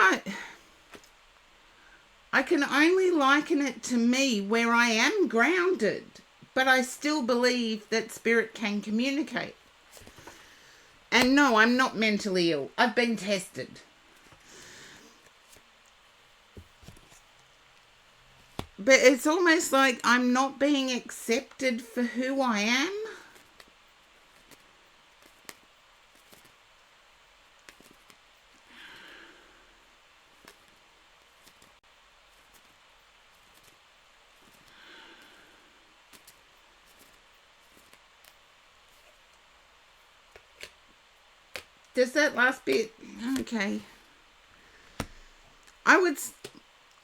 I can only liken it to me where I am grounded, but I still believe that spirit can communicate. And no, I'm not mentally ill. I've been tested. But it's almost like I'm not being accepted for who I am. Does that last bit? Okay.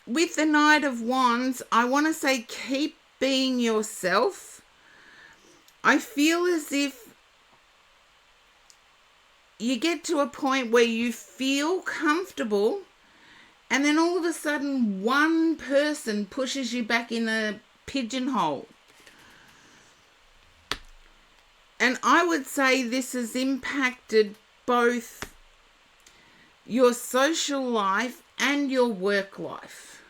With the Knight of Wands, I want to say keep being yourself. I feel as if you get to a point where you feel comfortable, and then all of a sudden one person pushes you back in a pigeonhole. And I would say this has impacted both your social life and your work life.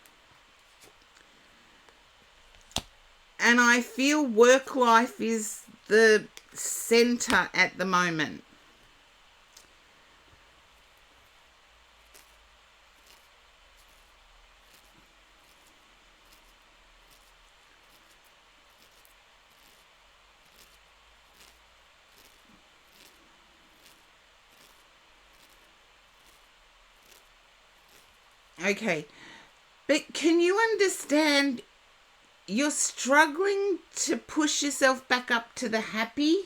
And I feel work life is the center at the moment. Okay, but can you understand you're struggling to push yourself back up to the happy?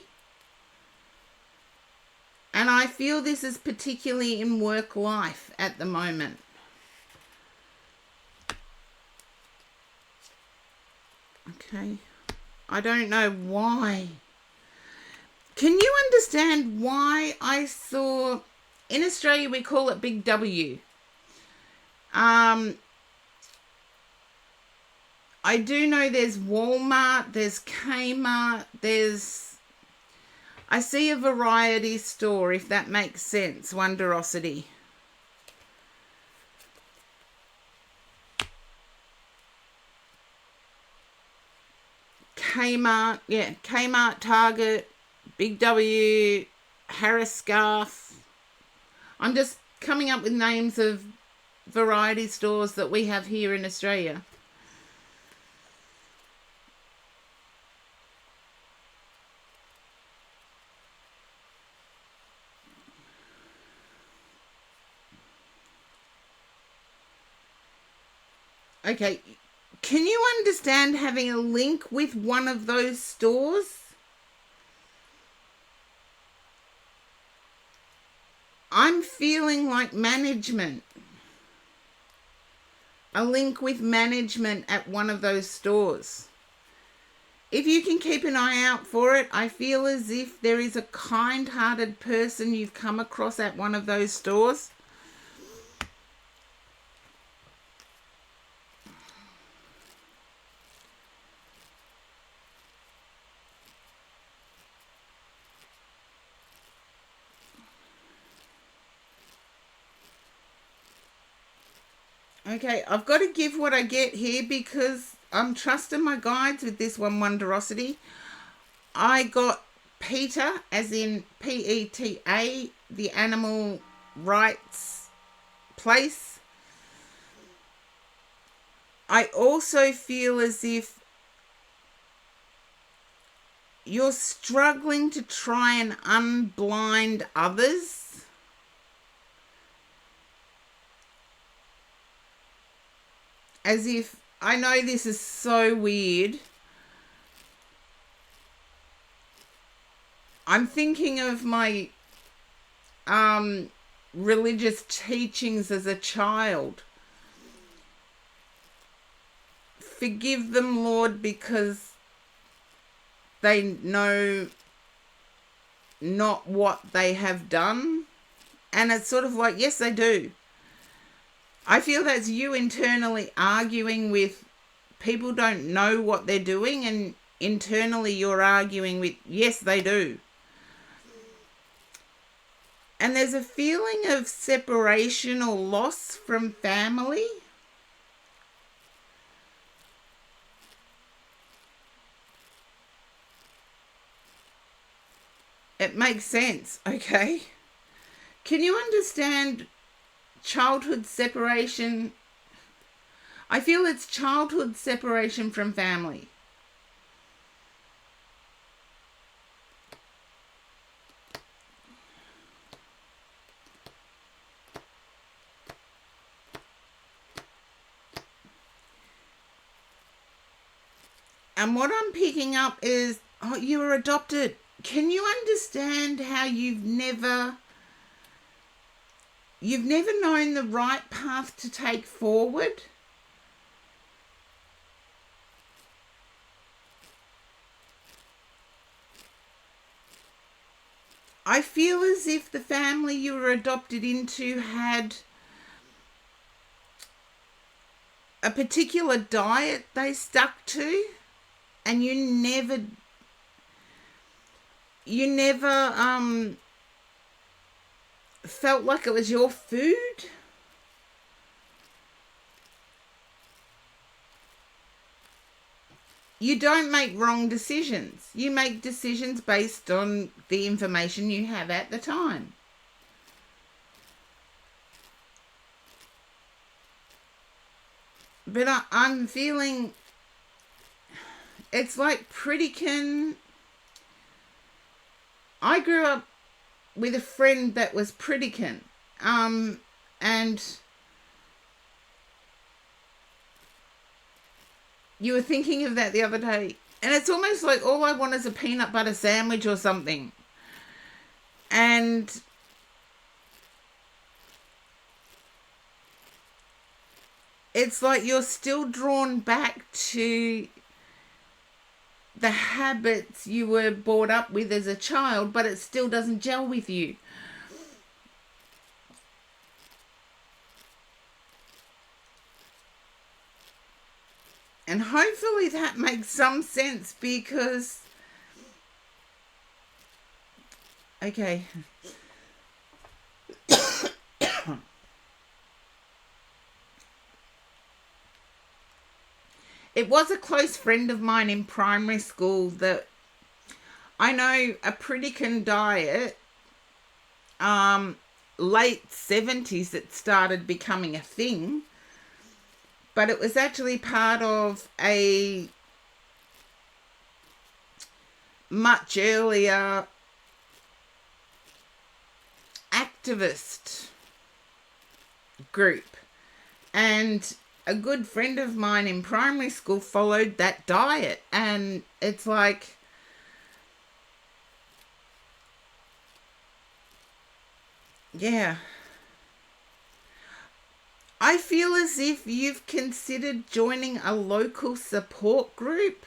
And I feel this is particularly in work life at the moment. Okay, I don't know why. Can you understand why I saw, in Australia we call it Big W. I do know there's Walmart, there's Kmart, I see a variety store, if that makes sense, Wonderosity. Kmart, yeah, Kmart, Target, Big W, Harris Scarf. I'm just coming up with names of variety stores that we have here in Australia. Okay, can you understand having a link with one of those stores? I'm feeling like management. A link with management at one of those stores. if you can keep an eye out for it, I feel as if there is a kind-hearted person you've come across at one of those stores. Okay, I've got to give what I get here because I'm trusting my guides with this one, Wonderosity. I got PETA, as in PETA, the animal rights place. I also feel as if you're struggling to try and unblind others. As if, I know this is so weird. I'm thinking of my religious teachings as a child. Forgive them, Lord, because they know not what they have done. And it's sort of like, yes, they do. I feel that's you internally arguing with people don't know what they're doing, and internally you're arguing with, yes, they do. And there's a feeling of separation or loss from family. It makes sense, okay? Can you understand childhood separation? I feel it's childhood separation from family. And what I'm picking up is, oh, you were adopted. Can you understand how you've never known the right path to take forward? I feel as if the family you were adopted into had a particular diet they stuck to, and you never felt like it was your food. You don't make wrong decisions. You make decisions based on the information you have at the time. But I'm feeling it's like Pritikin. I grew up with a friend that was Pritikin. And you were thinking of that the other day. And it's almost like all I want is a peanut butter sandwich or something. And it's like you're still drawn back to the habits you were brought up with as a child, but it still doesn't gel with you. And hopefully that makes some sense because, okay. It was a close friend of mine in primary school that I know a Pritikin diet, late 70s it started becoming a thing. But it was actually part of a much earlier activist group. And a good friend of mine in primary school followed that diet. And it's like, yeah. I feel as if you've considered joining a local support group.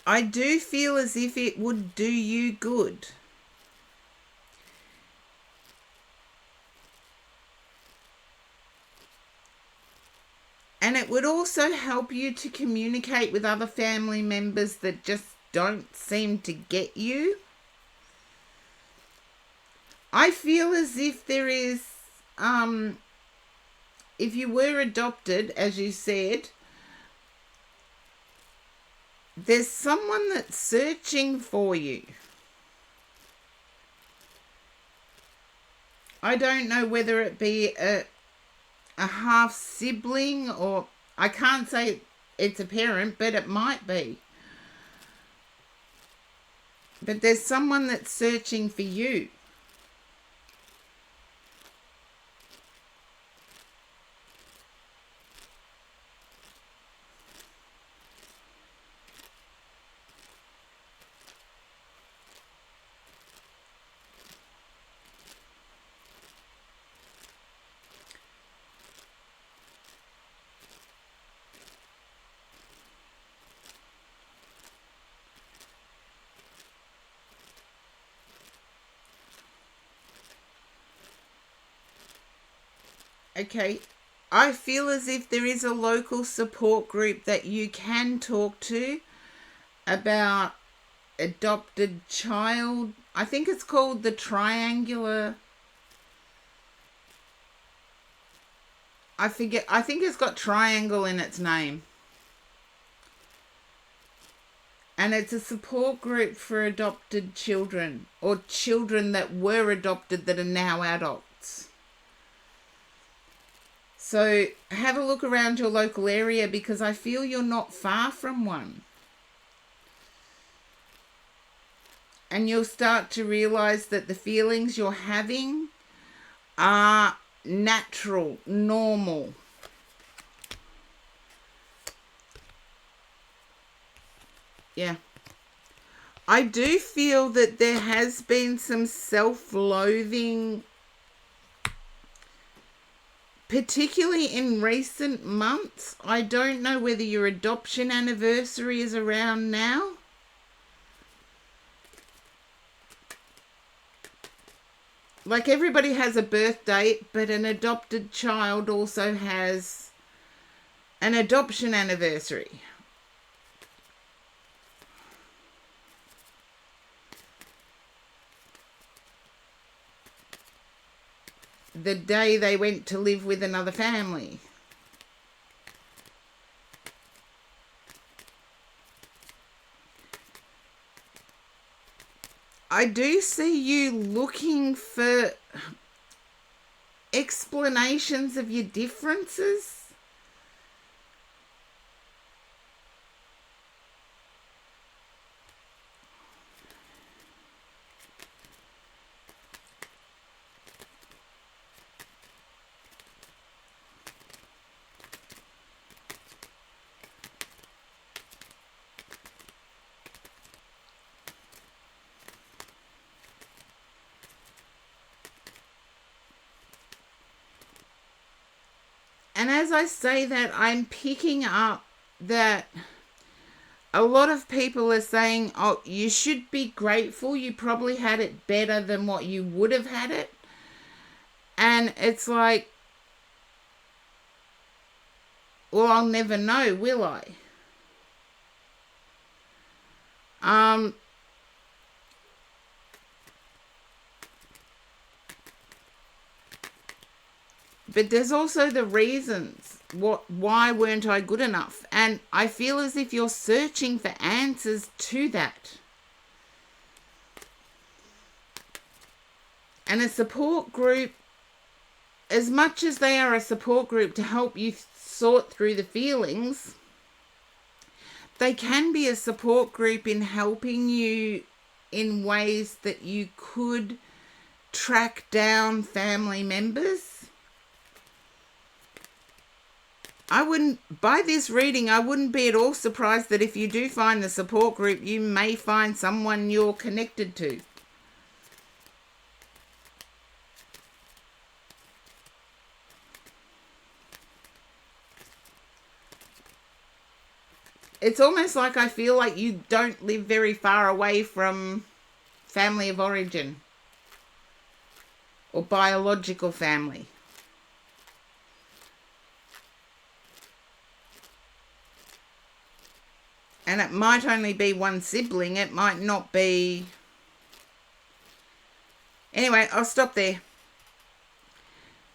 I do feel as if it would do you good. And it would also help you to communicate with other family members that just don't seem to get you. I feel as if there is, if you were adopted, as you said, there's someone that's searching for you. I don't know whether it be a half sibling, or I can't say it's a parent, but it might be. But there's someone that's searching for you. Okay, I feel as if there is a local support group that you can talk to about adopted child. I think it's called the Triangular. I think it's got triangle in its name. And it's a support group for adopted children, or children that were adopted that are now adults. So have a look around your local area, because I feel you're not far from one. And you'll start to realize that the feelings you're having are natural, normal. Yeah. I do feel that there has been some self-loathing, particularly in recent months. I don't know whether your adoption anniversary is around now. Like, everybody has a birth date, but an adopted child also has an adoption anniversary. The day they went to live with another family. I do see you looking for explanations of your differences. And as I say that, I'm picking up that a lot of people are saying, oh, you should be grateful. You probably had it better than what you would have had it. And it's like, well, I'll never know, will I? But there's also the reasons. Why weren't I good enough? And I feel as if you're searching for answers to that. And a support group, as much as they are a support group to help you sort through the feelings, they can be a support group in helping you in ways that you could track down family members. By this reading, I wouldn't be at all surprised that if you do find the support group, you may find someone you're connected to. it's almost like I feel like you don't live very far away from family of origin or biological family. And it might only be one sibling. It might not be... Anyway, I'll stop there,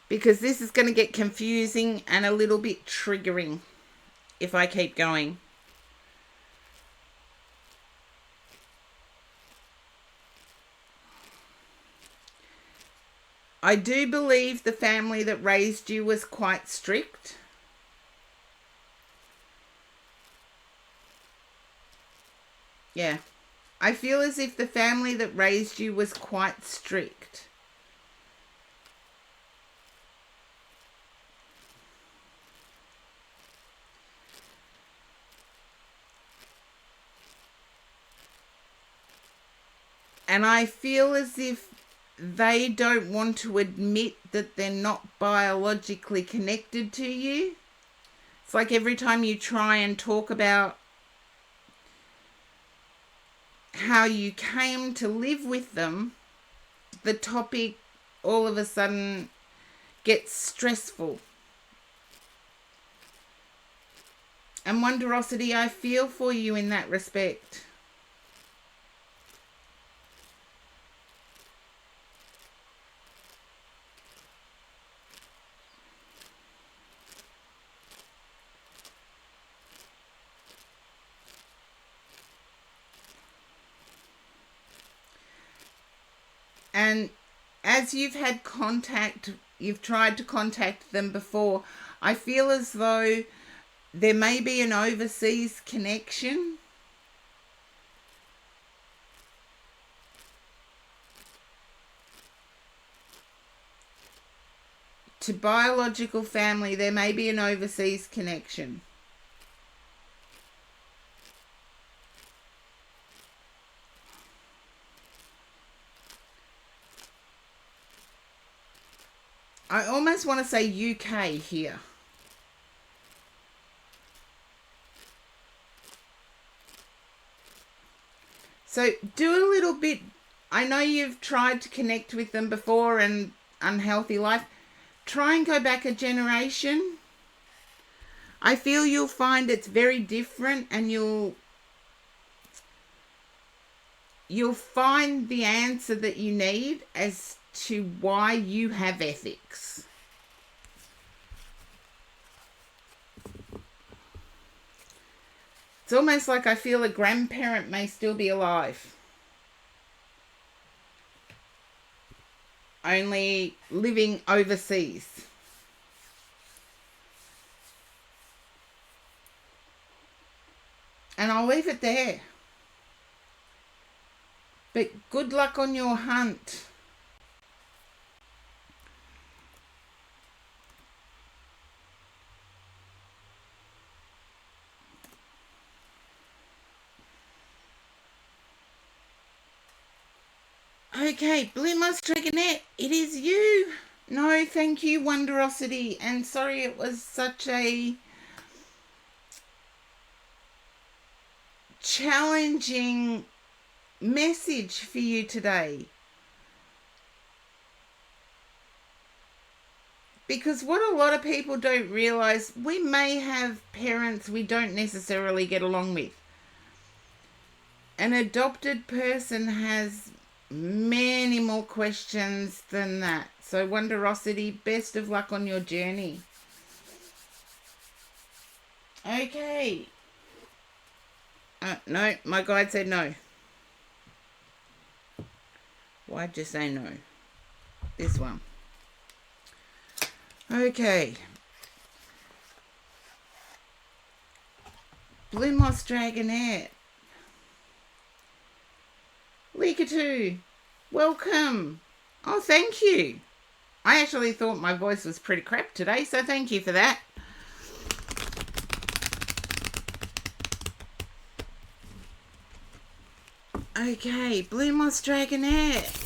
because this is going to get confusing and a little bit triggering if I keep going. I do believe the family that raised you was quite strict. Yeah. I feel as if the family that raised you was quite strict. And I feel as if they don't want to admit that they're not biologically connected to you. It's like every time you try and talk about how you came to live with them, the topic all of a sudden gets stressful. And Wonderosity, I feel for you in that respect. And as you've had contact, you've tried to contact them before, I feel as though there may be an overseas connection. To biological family, there may be an overseas connection. I almost want to say UK here. So do a little bit. I know you've tried to connect with them before and Unhealthy Life. Try and go back a generation. I feel you'll find it's very different, and you'll find the answer that you need as to why you have ethics. It's almost like I feel a grandparent may still be alive, only living overseas. And I'll leave it there. But good luck on your hunt. Okay, Blue Moss Dragonette, it is you. No, thank you, Wonderosity. And sorry it was such a challenging message for you today. Because what a lot of people don't realise, we may have parents we don't necessarily get along with. An adopted person has many more questions than that. So Wonderosity, best of luck on your journey. Okay. No, my guide said no. Why'd you say no? This one. Okay. Blue Moss Dragonette. Leekatoo, welcome. Oh, thank you. I actually thought my voice was pretty crap today, so thank you for that. Okay, Blue Moss Dragonette.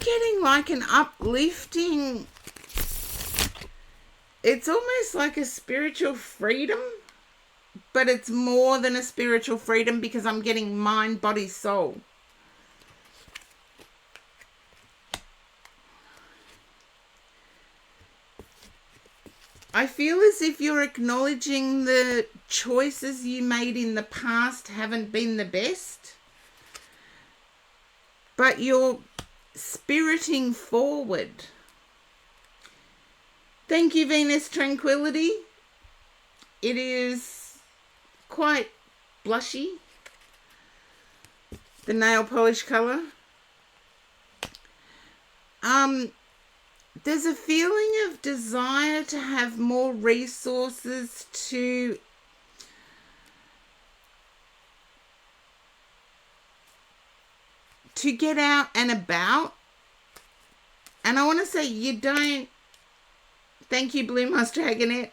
getting like an uplifting. It's almost like a spiritual freedom, but it's more than a spiritual freedom because I'm getting mind, body, soul. I feel as if you're acknowledging the choices you made in the past haven't been the best, but you're spiriting forward. Thank you, Venus Tranquility. It is quite blushy, the nail polish colour. There's a feeling of desire to have more resources to get out and about. And I want to say you don't. Thank you, Blue Moss Dragonette.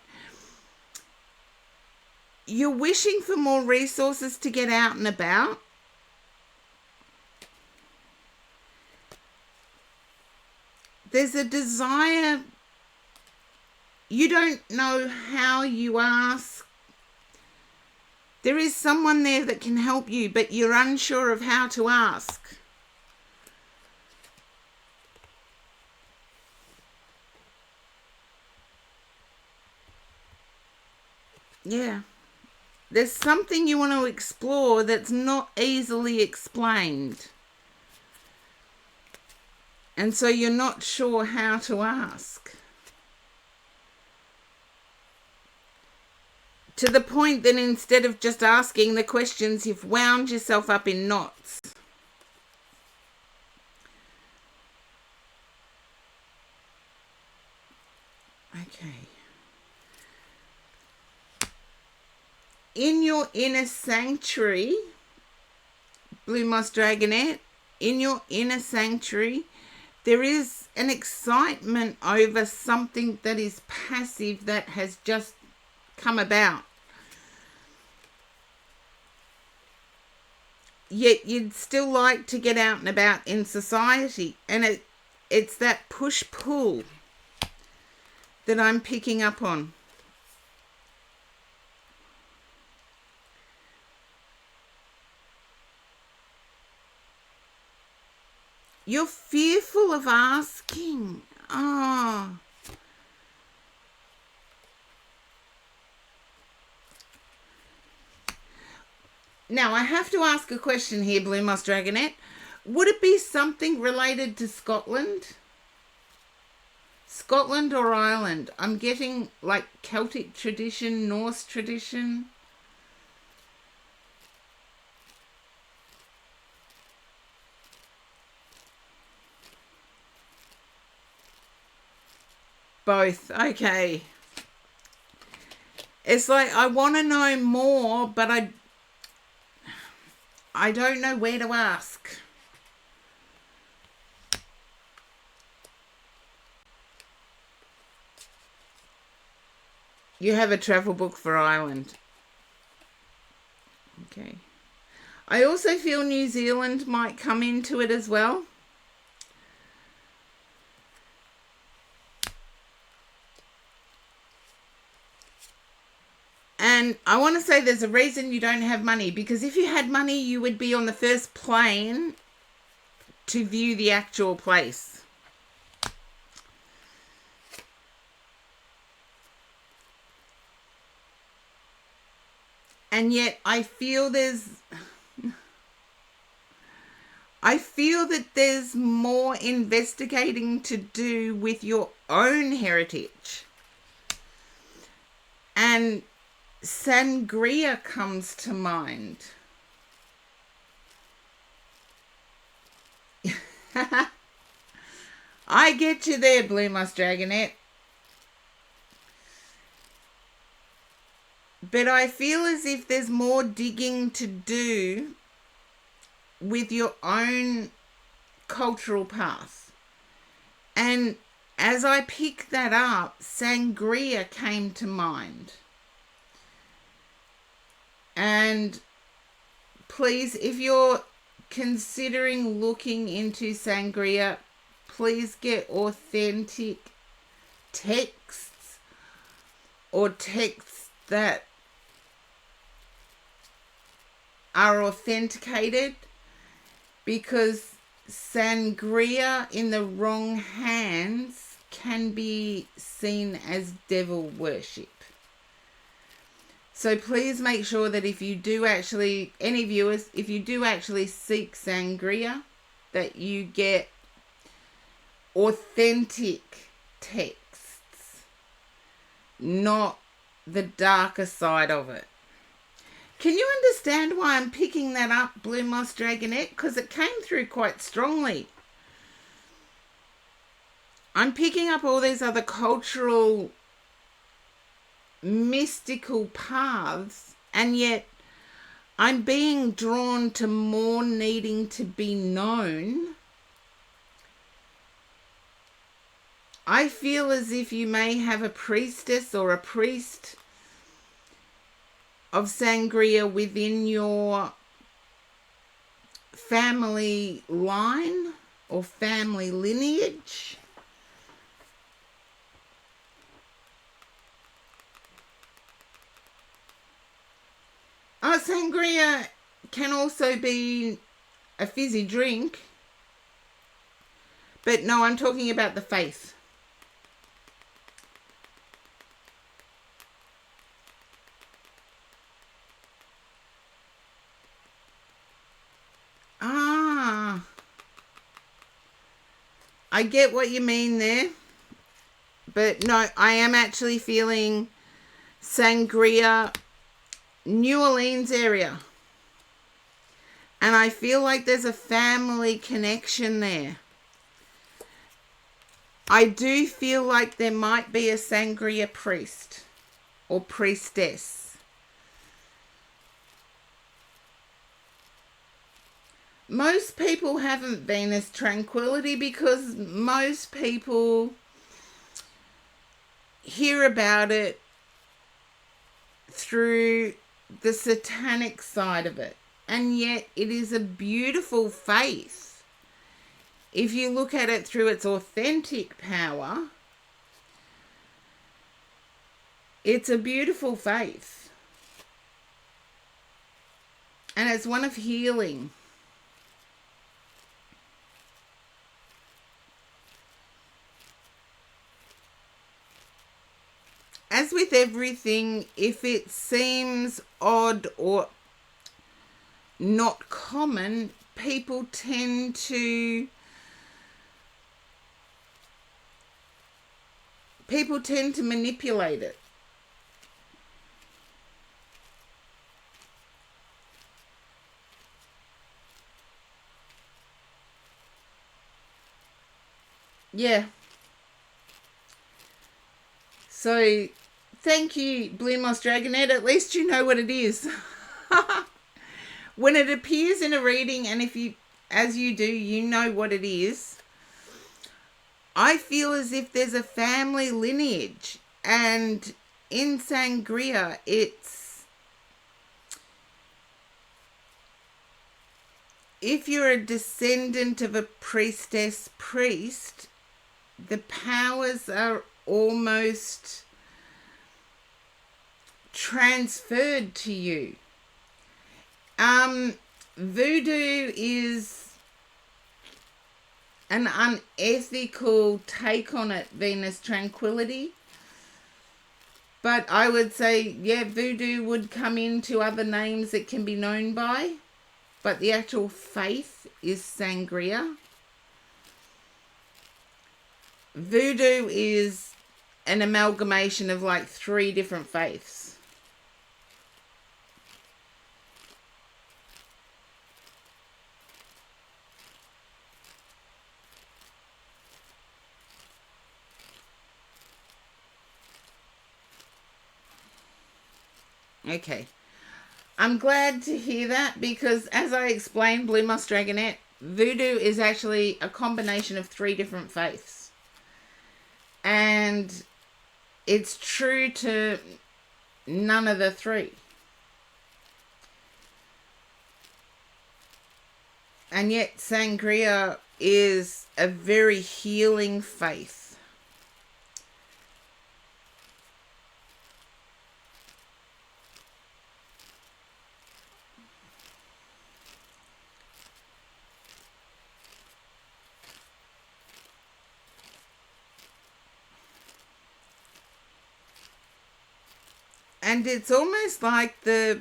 You're wishing for more resources to get out and about. There's a desire. You don't know how you ask. There is someone there that can help you, but you're unsure of how to ask. Yeah. There's something you want to explore that's not easily explained. And so you're not sure how to ask. To the point that instead of just asking the questions, you've wound yourself up in knots. Okay. In your inner sanctuary, Blue Moss Dragonette, in your inner sanctuary, there is an excitement over something that is passive that has just come about. Yet you'd still like to get out and about in society. And it's that push-pull that I'm picking up on. You're fearful of asking. Oh. Now, I have to ask a question here, Blue Moss Dragonette. Would it be something related to Scotland? Scotland or Ireland? I'm getting like Celtic tradition, Norse tradition. Both. Okay. It's like I want to know more, but I don't know where to ask. You have a travel book for Ireland. Okay. I also feel New Zealand might come into it as well. And I want to say there's a reason you don't have money, because if you had money, you would be on the first plane to view the actual place. And yet I feel that there's more investigating to do with your own heritage. And sangria comes to mind. I get you there, Blue Moss Dragonette. But I feel as if there's more digging to do with your own cultural path. And as I picked that up, sangria came to mind. And please, if you're considering looking into sangria, please get authentic texts or texts that are authenticated, because sangria in the wrong hands can be seen as devil worship. So please make sure that if you do actually, any viewers, if you do actually seek sangria, that you get authentic texts, not the darker side of it. Can you understand why I'm picking that up, Blue Moss Dragonette? Because it came through quite strongly. I'm picking up all these other cultural, mystical paths, and yet I'm being drawn to more needing to be known. I feel as if you may have a priestess or a priest of sangria within your family line or family lineage. Sangria can also be a fizzy drink, but no, I'm talking about the faith. I get what you mean there, but no, I am actually feeling sangria, New Orleans area, and I feel like there's a family connection there. I do feel like there might be a sangria priest or priestess. Most people haven't Venus tranquility because most people hear about it through the satanic side of it. And yet it is a beautiful faith. If you look at it through its authentic power, it's a beautiful faith. And it's one of healing. As with everything, if it seems odd or not common, people tend to manipulate it. Yeah. So, thank you, Blue Moss Dragonette. At least you know what it is. When it appears in a reading, and if you, as you do, you know what it is, I feel as if there's a family lineage. And in sangria, it's, if you're a descendant of a priestess priest, the powers are almost transferred to you. Voodoo is an unethical take on it, Venus tranquility. But I would say, yeah, voodoo would come into other names it can be known by. But the actual faith is sangria. Voodoo is an amalgamation of like 3 different faiths. Okay. I'm glad to hear that because, as I explained, Blue Moss Dragonette, voodoo is actually a combination of 3 different faiths. And it's true to none of the 3. And yet sangria is a very healing faith. And it's almost like the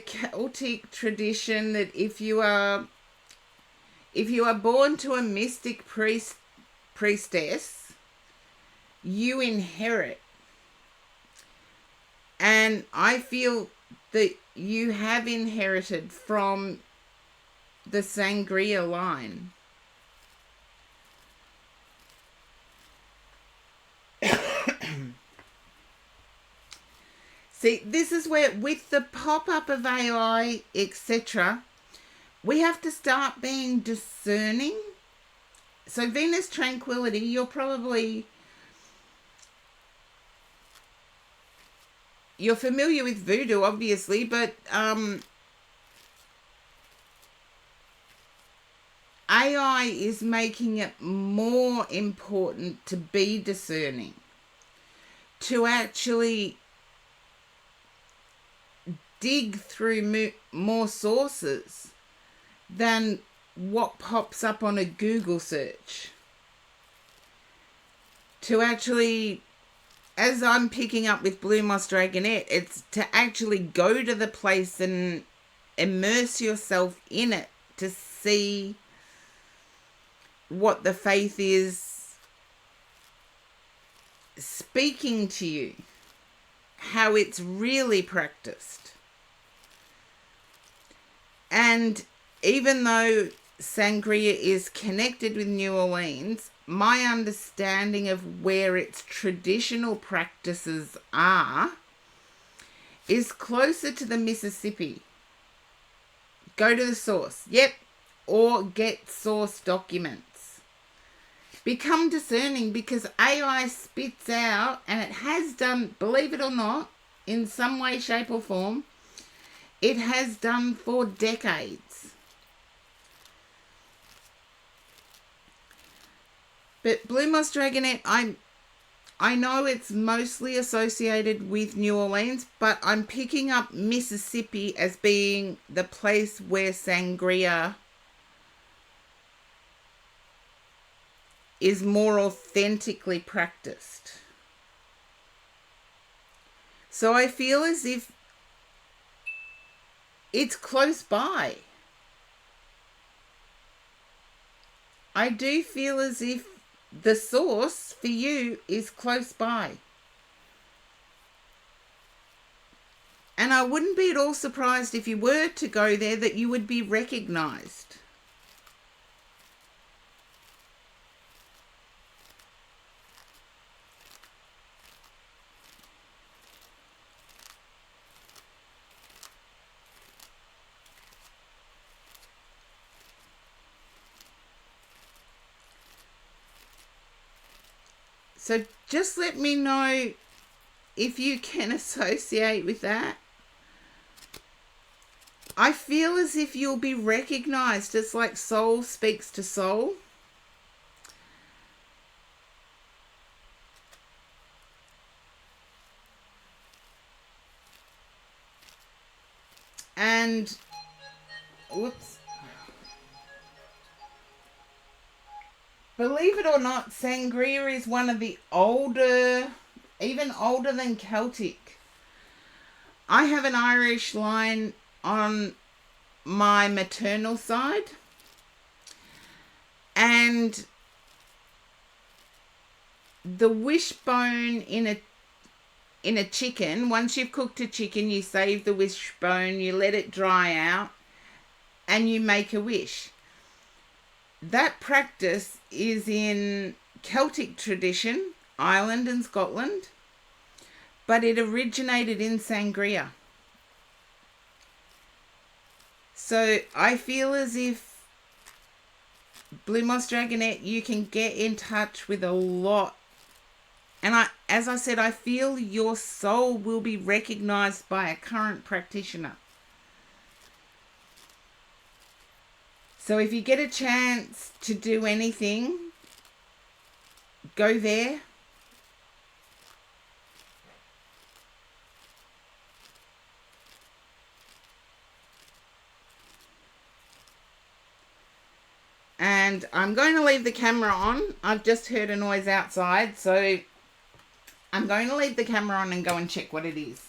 Celtic tradition that if you are born to a mystic priestess, you inherit. And I feel that you have inherited from the Sangria line. See, this is where, with the pop-up of AI, etc., we have to start being discerning. So Venus Tranquility, you're familiar with voodoo, obviously, but AI is making it more important to be discerning, to actually dig through more sources than what pops up on a Google search. To actually, as I'm picking up with Blue Moss Dragonette, it's to actually go to the place and immerse yourself in it to see what the faith is speaking to you, how it's really practiced. And even though Sangria is connected with New Orleans, my understanding of where its traditional practices are is closer to the Mississippi. Go to the source. Yep. Or get source documents. Become discerning, because AI spits out, and it has done, believe it or not, in some way, shape or form, it has done for decades. But Blue Moss Dragonette, I know it's mostly associated with New Orleans, but I'm picking up Mississippi as being the place where Sangria is more authentically practiced. So I feel as if it's close by. I do feel as if the source for you is close by. And I wouldn't be at all surprised if you were to go there that you would be recognized. So just let me know if you can associate with that. I feel as if you'll be recognized. It's like soul speaks to soul. And, whoops. Believe it or not, Sangria is one of the older, even older than Celtic. I have an Irish line on my maternal side. And the wishbone in a chicken, once you've cooked a chicken, you save the wishbone, you let it dry out, and you make a wish. That practice is in Celtic tradition, Ireland and Scotland, but it originated in Sangria. So I feel as if Blue Moss Dragonette, you can get in touch with a lot And as I said, I feel your soul will be recognized by a current practitioner. So if you get a chance to do anything, go there. And I'm going to leave the camera on. I've just heard a noise outside, so I'm going to leave the camera on and go and check what it is.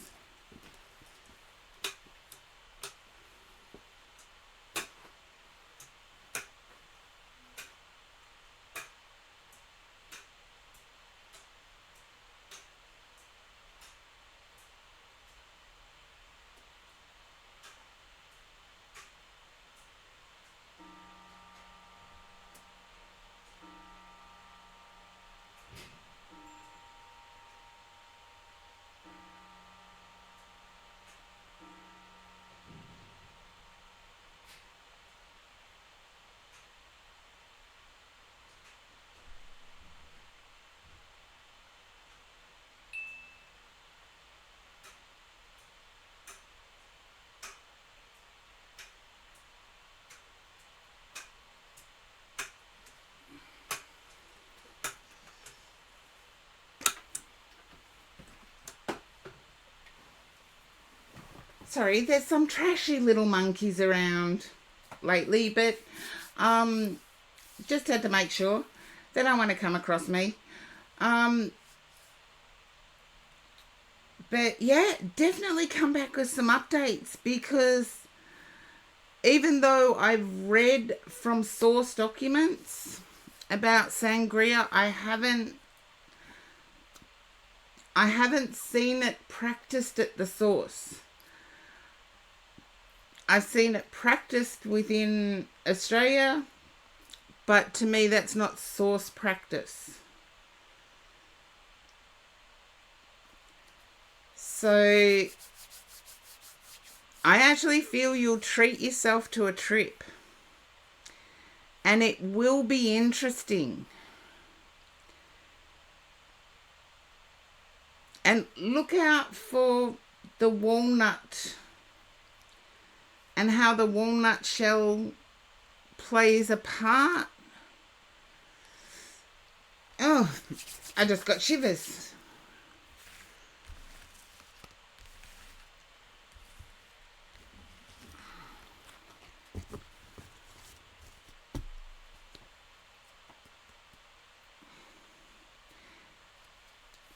Sorry, there's some trashy little monkeys around lately, but just had to make sure they don't want to come across me. But yeah, definitely come back with some updates, because even though I've read from source documents about sangria, I haven't seen it practiced at the source. I've seen it practiced within Australia, but to me that's not source practice. So I actually feel you'll treat yourself to a trip, and it will be interesting. And look out for the walnut and how the walnut shell plays a part. Oh, I just got shivers.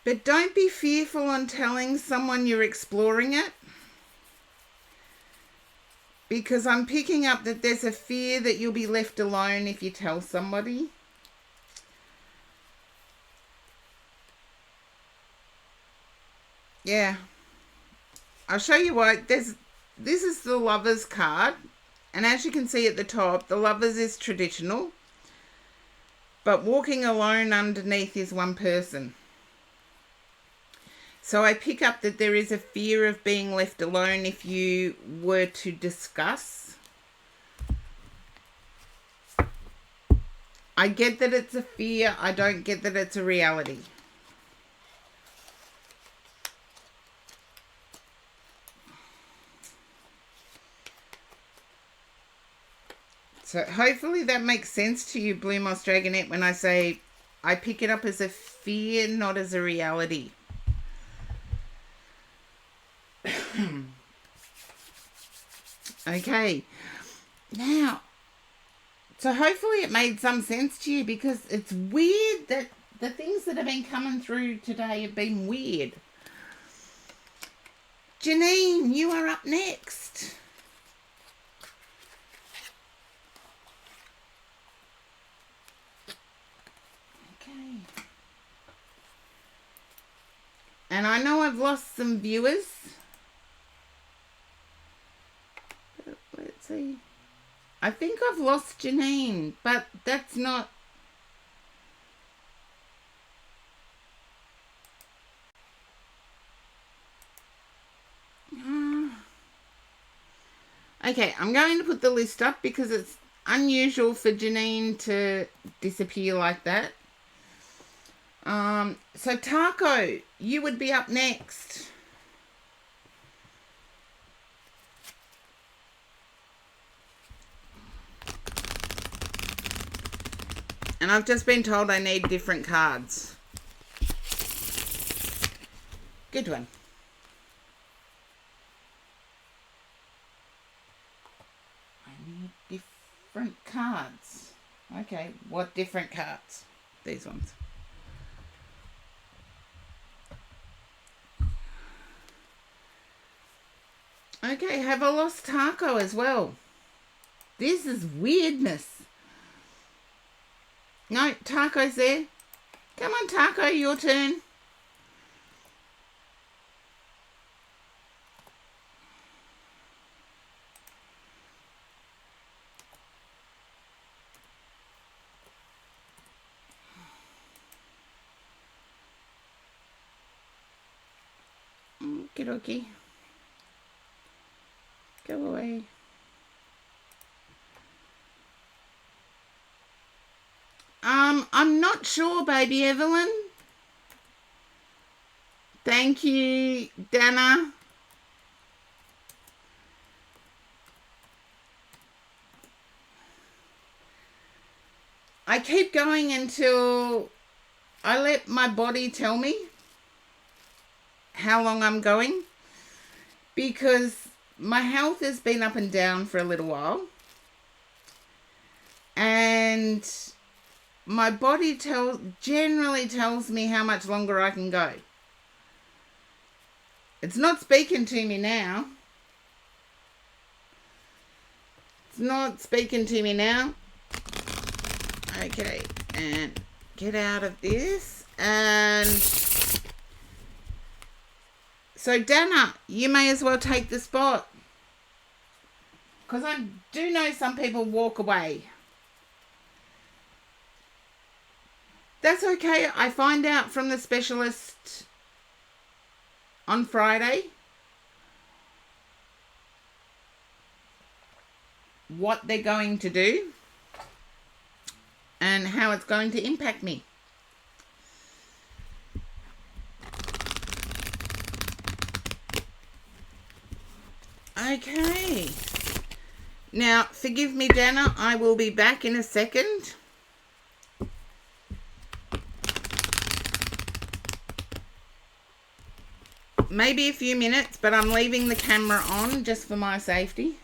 But don't be fearful on telling someone you're exploring it, because I'm picking up that there's a fear that you'll be left alone if you tell somebody. Yeah. I'll show you what. This is the Lovers card. And as you can see at the top, the Lovers is traditional. But walking alone underneath is one person. So I pick up that there is a fear of being left alone if you were to discuss. I get that it's a fear. I don't get that it's a reality. So hopefully that makes sense to you, Blue Moss Dragonette, when I say I pick it up as a fear, not as a reality. Okay, now, so hopefully it made some sense to you, because it's weird that the things that have been coming through today have been weird. Janine, you are up next. Okay. And I know I've lost some viewers. Let's see. I think I've lost Janine, but that's not... Okay, I'm going to put the list up because it's unusual for Janine to disappear like that. So Taco, you would be up next. And I've just been told I need different cards. Good one. I need different cards. Okay, what different cards? These ones. Okay, have I lost Taco as well? This is weirdness. No, Taco's there. Come on, Taco, your turn. Okie dokie. Go away. I'm not sure, baby Evelyn. Thank you, Dana. I keep going until I let my body tell me how long I'm going, because my health has been up and down for a little while, and my body generally tells me how much longer I can go. It's not speaking to me now. It's not speaking to me now. Okay, and get out of this. And so Dana, you may as well take the spot, because I do know some people walk away. That's okay. I find out from the specialist on Friday what they're going to do and how it's going to impact me. Okay. Now, forgive me, Dana. I will be back in a second. Maybe a few minutes, but I'm leaving the camera on just for my safety.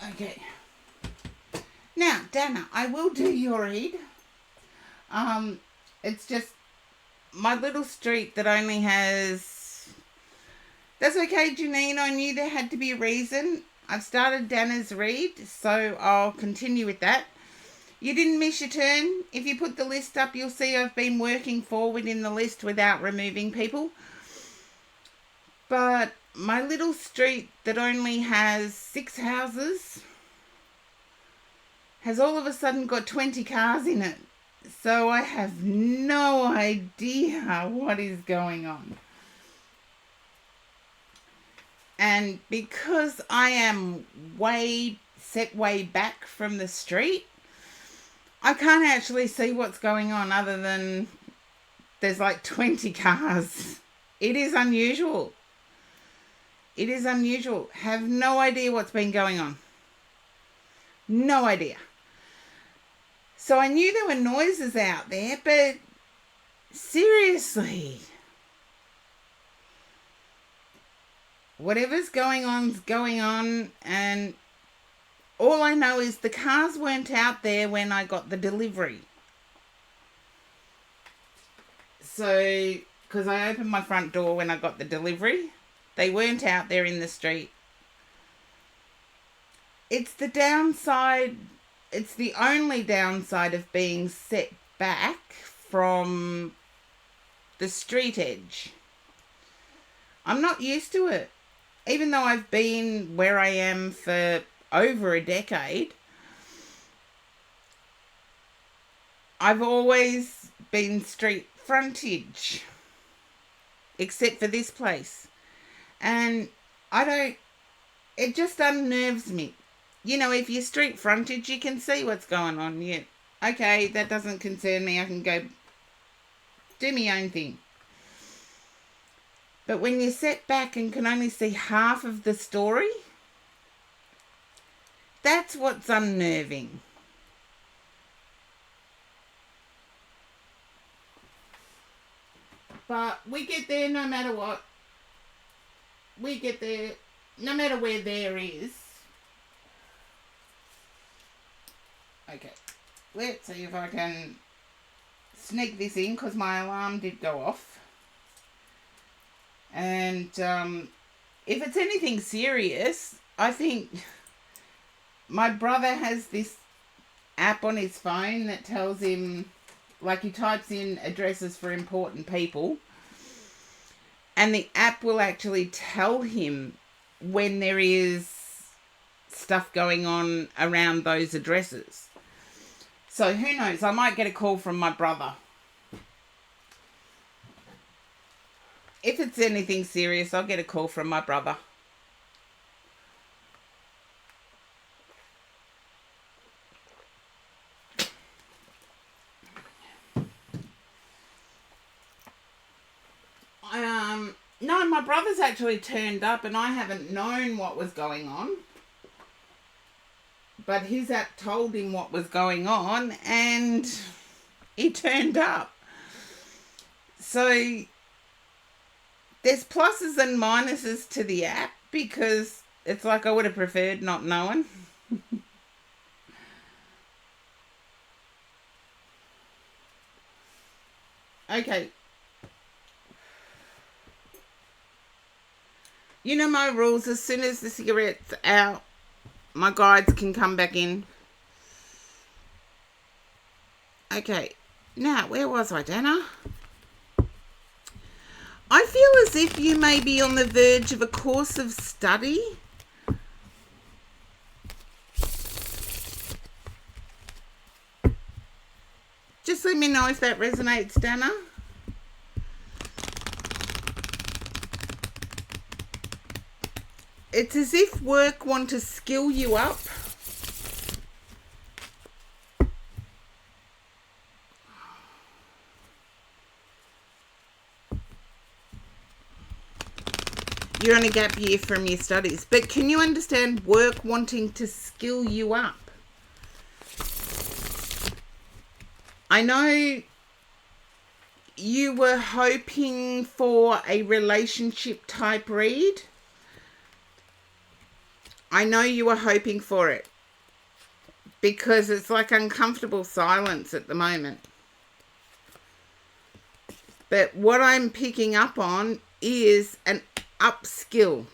Okay. Now, Dana, I will do your read. It's just my little street that only has... That's okay, Janine. I knew there had to be a reason. I've started Dana's read, so I'll continue with that. You didn't miss your turn. If you put the list up, you'll see I've been working forward in the list without removing people. But my little street that only has 6 houses has all of a sudden got 20 cars in it. So I have no idea what is going on. And because I am set way back from the street, I can't actually see what's going on other than there's like 20 cars. It is unusual. It is unusual. Have no idea what's been going on. No idea. So I knew there were noises out there, but seriously, whatever's going on's going on, and all I know is the cars weren't out there when I got the delivery. So, because I opened my front door when I got the delivery, they weren't out there in the street. It's the downside, it's the only downside of being set back from the street edge. I'm not used to it. Even though I've been where I am for over a decade, I've always been street frontage, except for this place. And it just unnerves me. You know, if you're street frontage, you can see what's going on. Yeah, okay, that doesn't concern me. I can go do my own thing. But when you're set back and can only see half of the story, that's what's unnerving. But we get there no matter what. We get there no matter where there is. Okay, let's see if I can sneak this in because my alarm did go off. And if it's anything serious, I think my brother has this app on his phone that tells him, like, he types in addresses for important people, and the app will actually tell him when there is stuff going on around those addresses. So who knows, I might get a call from my brother. If it's anything serious, I'll get a call from my brother. No, my brother's actually turned up and I haven't known what was going on. But his app told him what was going on and he turned up. So there's pluses and minuses to the app because it's like I would have preferred not knowing. Okay. You know my rules. As soon as the cigarette's out, my guides can come back in. Okay. Now, where was I, Dana? I feel as if you may be on the verge of a course of study. Just let me know if that resonates, Dana. It's as if work want to skill you up. You're on a gap year from your studies, but can you understand work wanting to skill you up? I know you were hoping for a relationship type read. I know you are hoping for it because it's like uncomfortable silence at the moment. But what I'm picking up on is an upskill.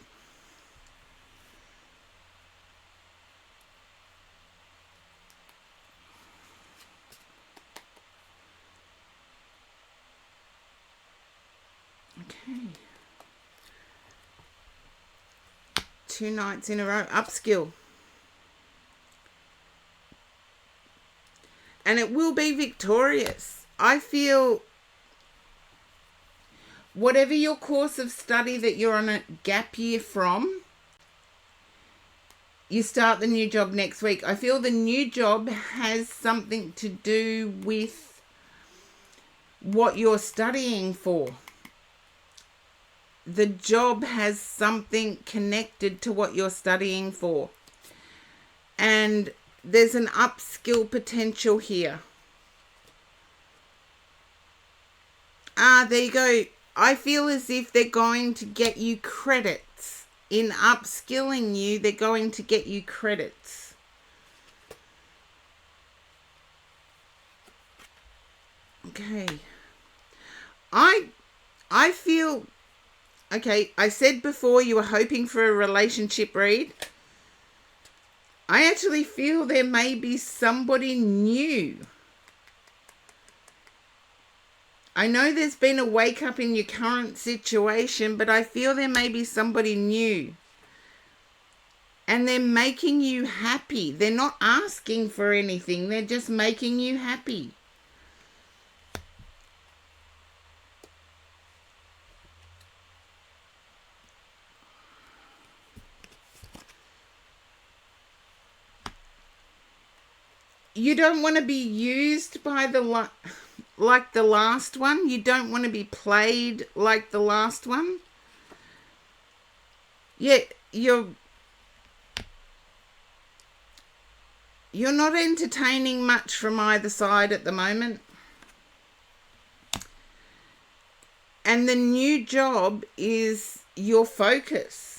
Okay. 2 nights in a row, upskill. And it will be victorious. I feel whatever your course of study that you're on a gap year from, you start the new job next week. I feel the new job has something to do with what you're studying for. The job has something connected to what you're studying for. And there's an upskill potential here. There you go. I feel as if they're going to get you credits. In upskilling you, they're going to get you credits. Okay. I feel... Okay, I said before you were hoping for a relationship read. I actually feel there may be somebody new. I know there's been a wake up in your current situation, but I feel there may be somebody new. And they're making you happy. They're not asking for anything. They're just making you happy. You don't want to be used by like the last one. You don't want to be played like the last one. Yeah, you're not entertaining much from either side at the moment. And the new job is your focus.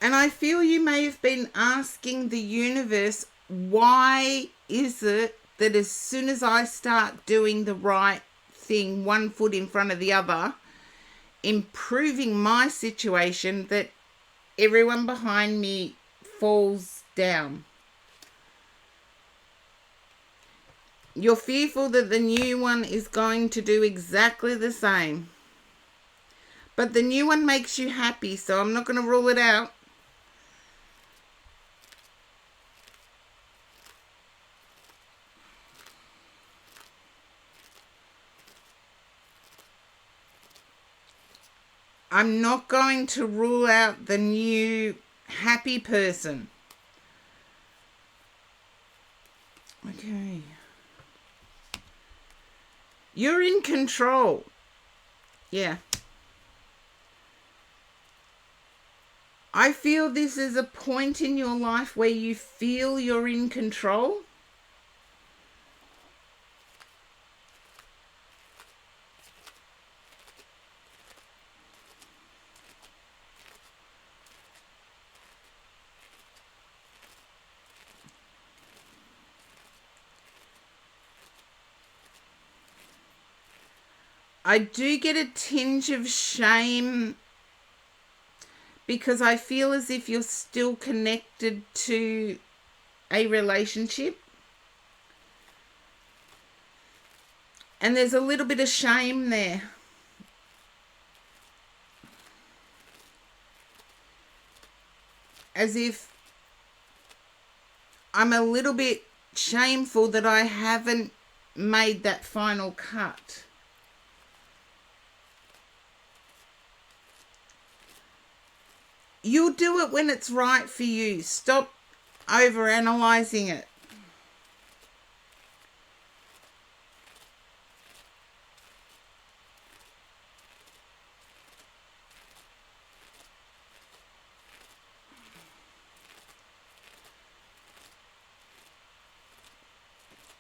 And I feel you may have been asking the universe, why is it that as soon as I start doing the right thing, one foot in front of the other, improving my situation, that everyone behind me falls down? You're fearful that the new one is going to do exactly the same. But the new one makes you happy, so I'm not going to rule it out. I'm not going to rule out the new happy person. Okay. You're in control. Yeah. I feel this is a point in your life where you feel you're in control. I do get a tinge of shame because I feel as if you're still connected to a relationship. And there's a little bit of shame there. As if I'm a little bit shameful that I haven't made that final cut. You'll do it when it's right for you. Stop overanalyzing it.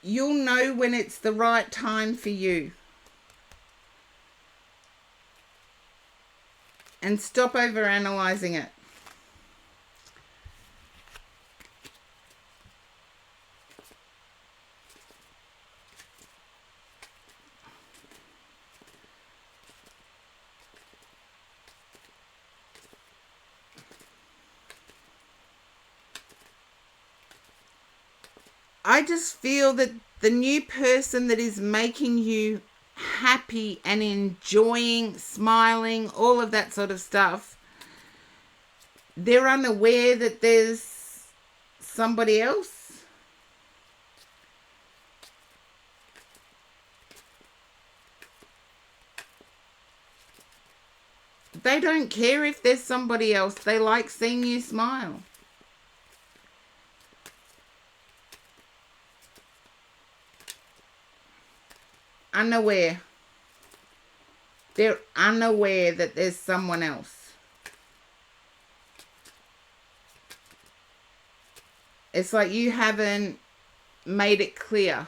you'll know when it's the right time for you. And stop over analyzing it. I just feel that the new person that is making you happy and enjoying, smiling, all of that sort of stuff, they're unaware that there's somebody else. They don't care if there's somebody else. They like seeing you smile. Unaware. They're unaware that there's someone else. It's like you haven't made it clear.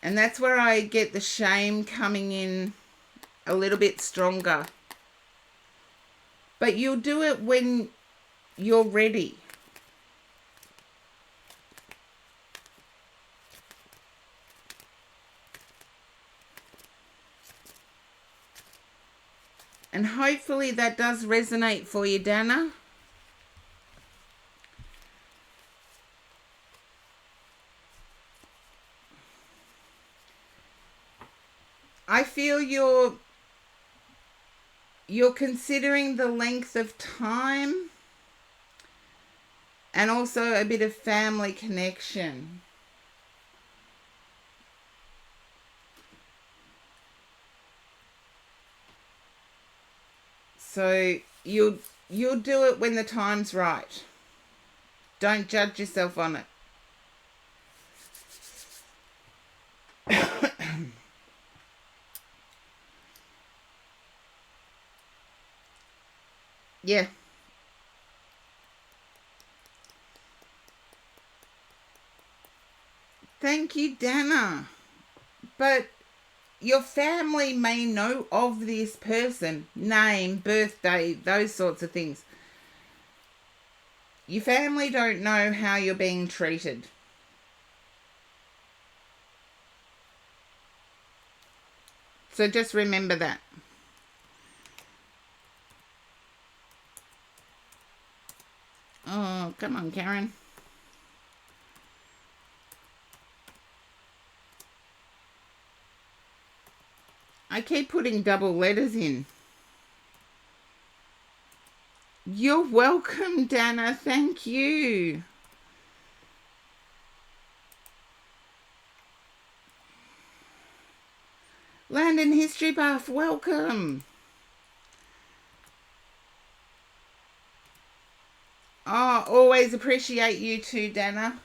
And that's where I get the shame coming in a little bit stronger. But you'll do it when you're ready. And hopefully that does resonate for you, Dana. I feel you're considering the length of time and also a bit of family connection. So you'll do it when the time's right. Don't judge yourself on it. Yeah. Thank you, Dana. But your family may know of this person, name, birthday, those sorts of things. Your family don't know how you're being treated. So just remember that. Oh, come on, Karen. I keep putting double letters in. You're welcome, Dana. Thank you. Landon History Buff, welcome. Oh, always appreciate you too, Dana.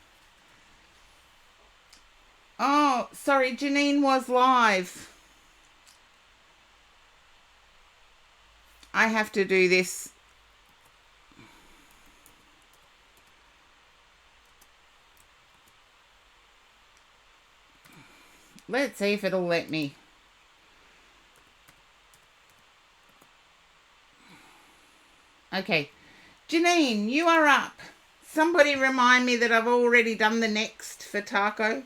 Oh, sorry, Janine was live. I have to do this. Let's see if it'll let me. Okay. Janine, you are up. Somebody remind me that I've already done the next for Taco.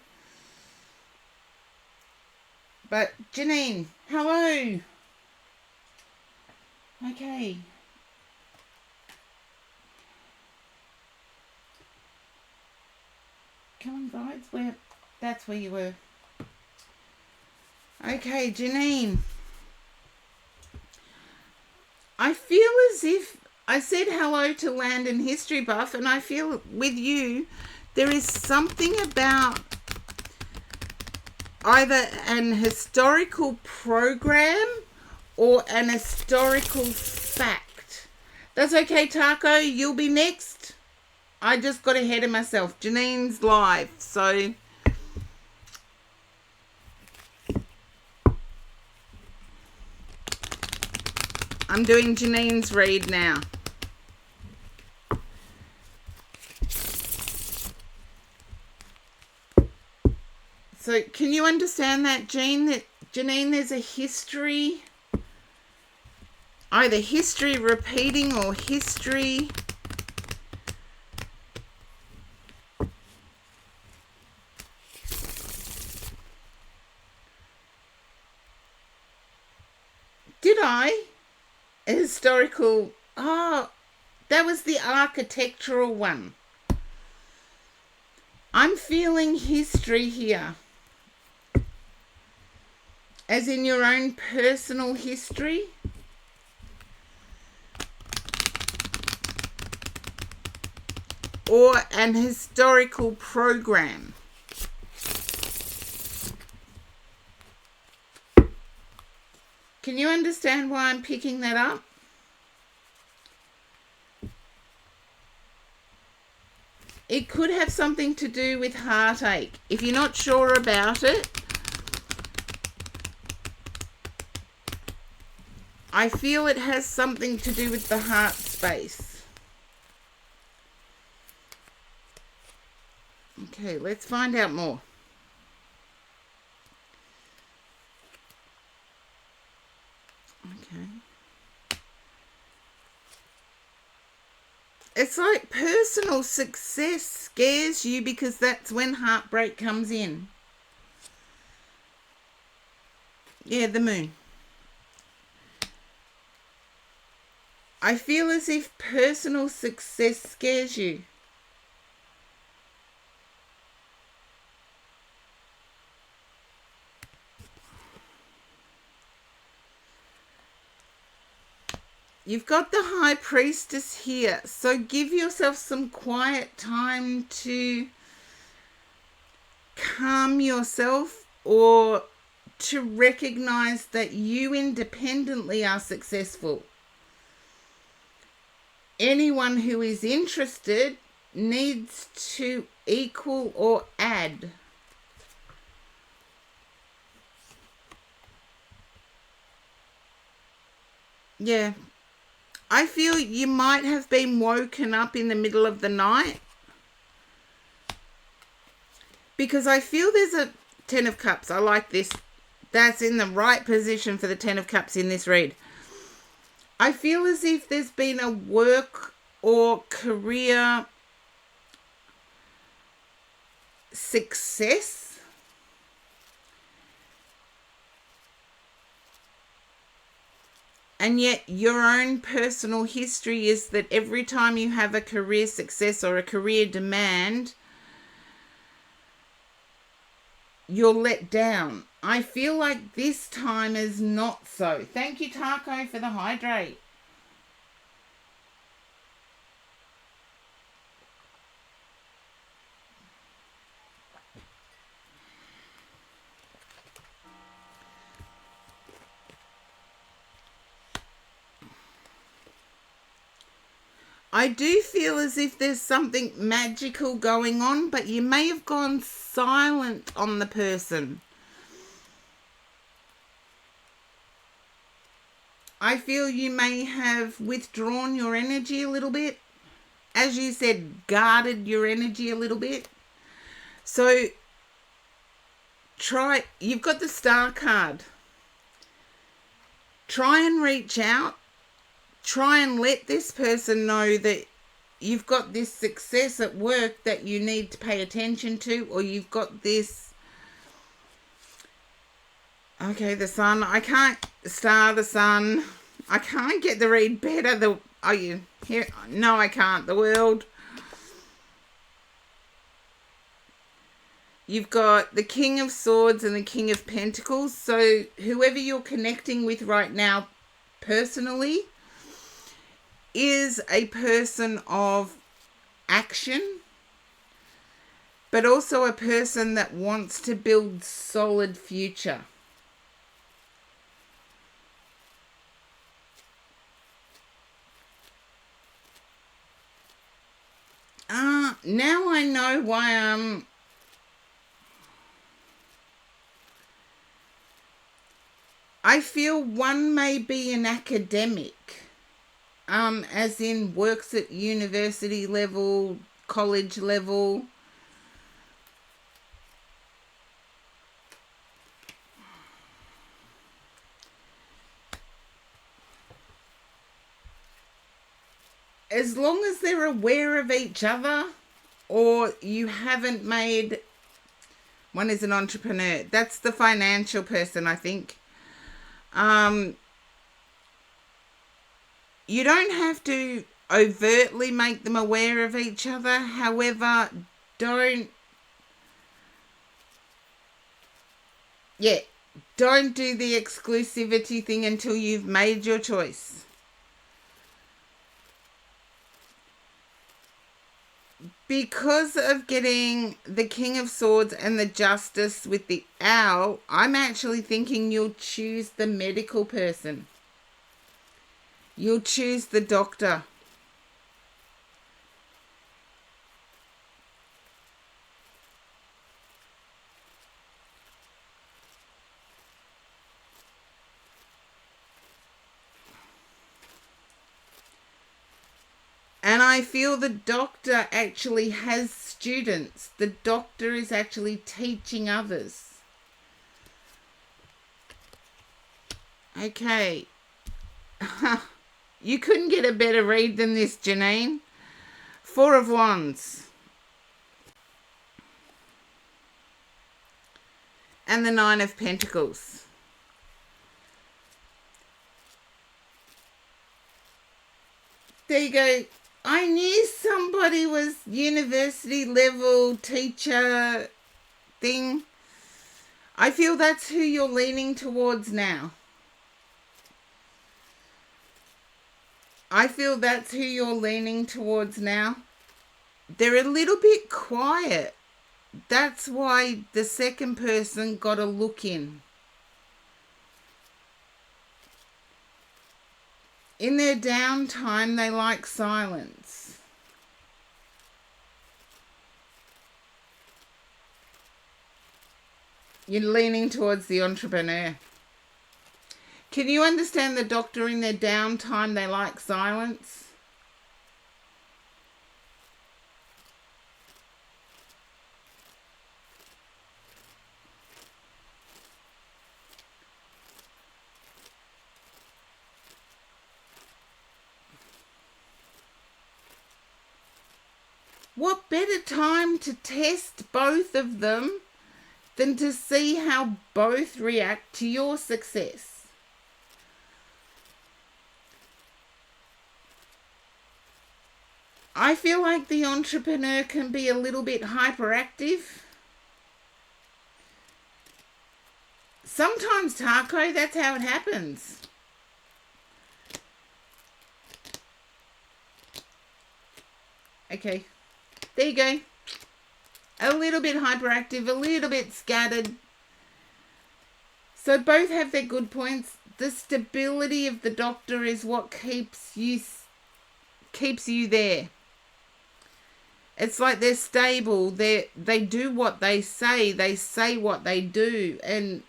But Janine, hello. Okay. Come on, guys. That's where you were. Okay, Janine. I feel as if I said hello to Landon History Buff, and I feel with you there is something about either an historical program or an historical fact. That's okay, Taco. You'll be next. I just got ahead of myself. Janine's live, so I'm doing Janine's read now. So can you understand that, Janine, there's a history, either history repeating or history a historical, that was the architectural one. I'm feeling history here, as in your own personal history. Or an historical program. Can you understand why I'm picking that up? It could have something to do with heartache. If you're not sure about it, I feel it has something to do with the heart space. Okay, let's find out more. Okay. It's like personal success scares you because that's when heartbreak comes in. Yeah, the moon. I feel as if personal success scares you. You've got the High Priestess here, so give yourself some quiet time to calm yourself or to recognize that you independently are successful. Anyone who is interested needs to equal or add. Yeah. I feel you might have been woken up in the middle of the night, because I feel there's a 10 of Cups. I like this. That's in the right position for the 10 of Cups in this read. I feel as if there's been a work or career success, and yet your own personal history is that every time you have a career success or a career demand, you're let down. I feel like this time is not so. Thank you, Taco, for the hydrate. I do feel as if there's something magical going on, but you may have gone silent on the person. I feel you may have withdrawn your energy a little bit. As you said, guarded your energy a little bit. So you've got the Star card. Try and reach out. Try and let this person know that you've got this success at work that you need to pay attention to, or you've got this. Okay, the Sun. I can't. Star, the Sun. I can't get the read better. Are you here? No, I can't. The World. You've got the King of Swords and the King of Pentacles. So whoever you're connecting with right now personally is a person of action, but also a person that wants to build solid future. Now I know why I feel one may be an academic. As in works at university level, college level. as long as they're aware of each other, or you haven't made, one is an entrepreneur. That's the financial person, I think. You don't have to overtly make them aware of each other. However, don't do the exclusivity thing until you've made your choice. Because of getting the King of Swords and the Justice with the Owl, I'm actually thinking you'll choose the medical person. You'll choose the doctor. And I feel the doctor actually has students. The doctor is actually teaching others. Okay. You couldn't get a better read than this, Janine. 4 of Wands. And the 9 of Pentacles. There you go. I knew somebody was university level teacher thing. I feel that's who you're leaning towards now. They're a little bit quiet. That's why the second person got a look in. In their downtime, they like silence. You're leaning towards the entrepreneur. Can you understand the doctor? In their downtime, they like silence? What better time to test both of them than to see how both react to your success? I feel like the entrepreneur can be a little bit hyperactive. Sometimes, Taco, that's how it happens. Okay. There you go. A little bit hyperactive, a little bit scattered. So both have their good points. The stability of the doctor is what keeps you there. It's like they're stable. They do what they say. They say what they do. And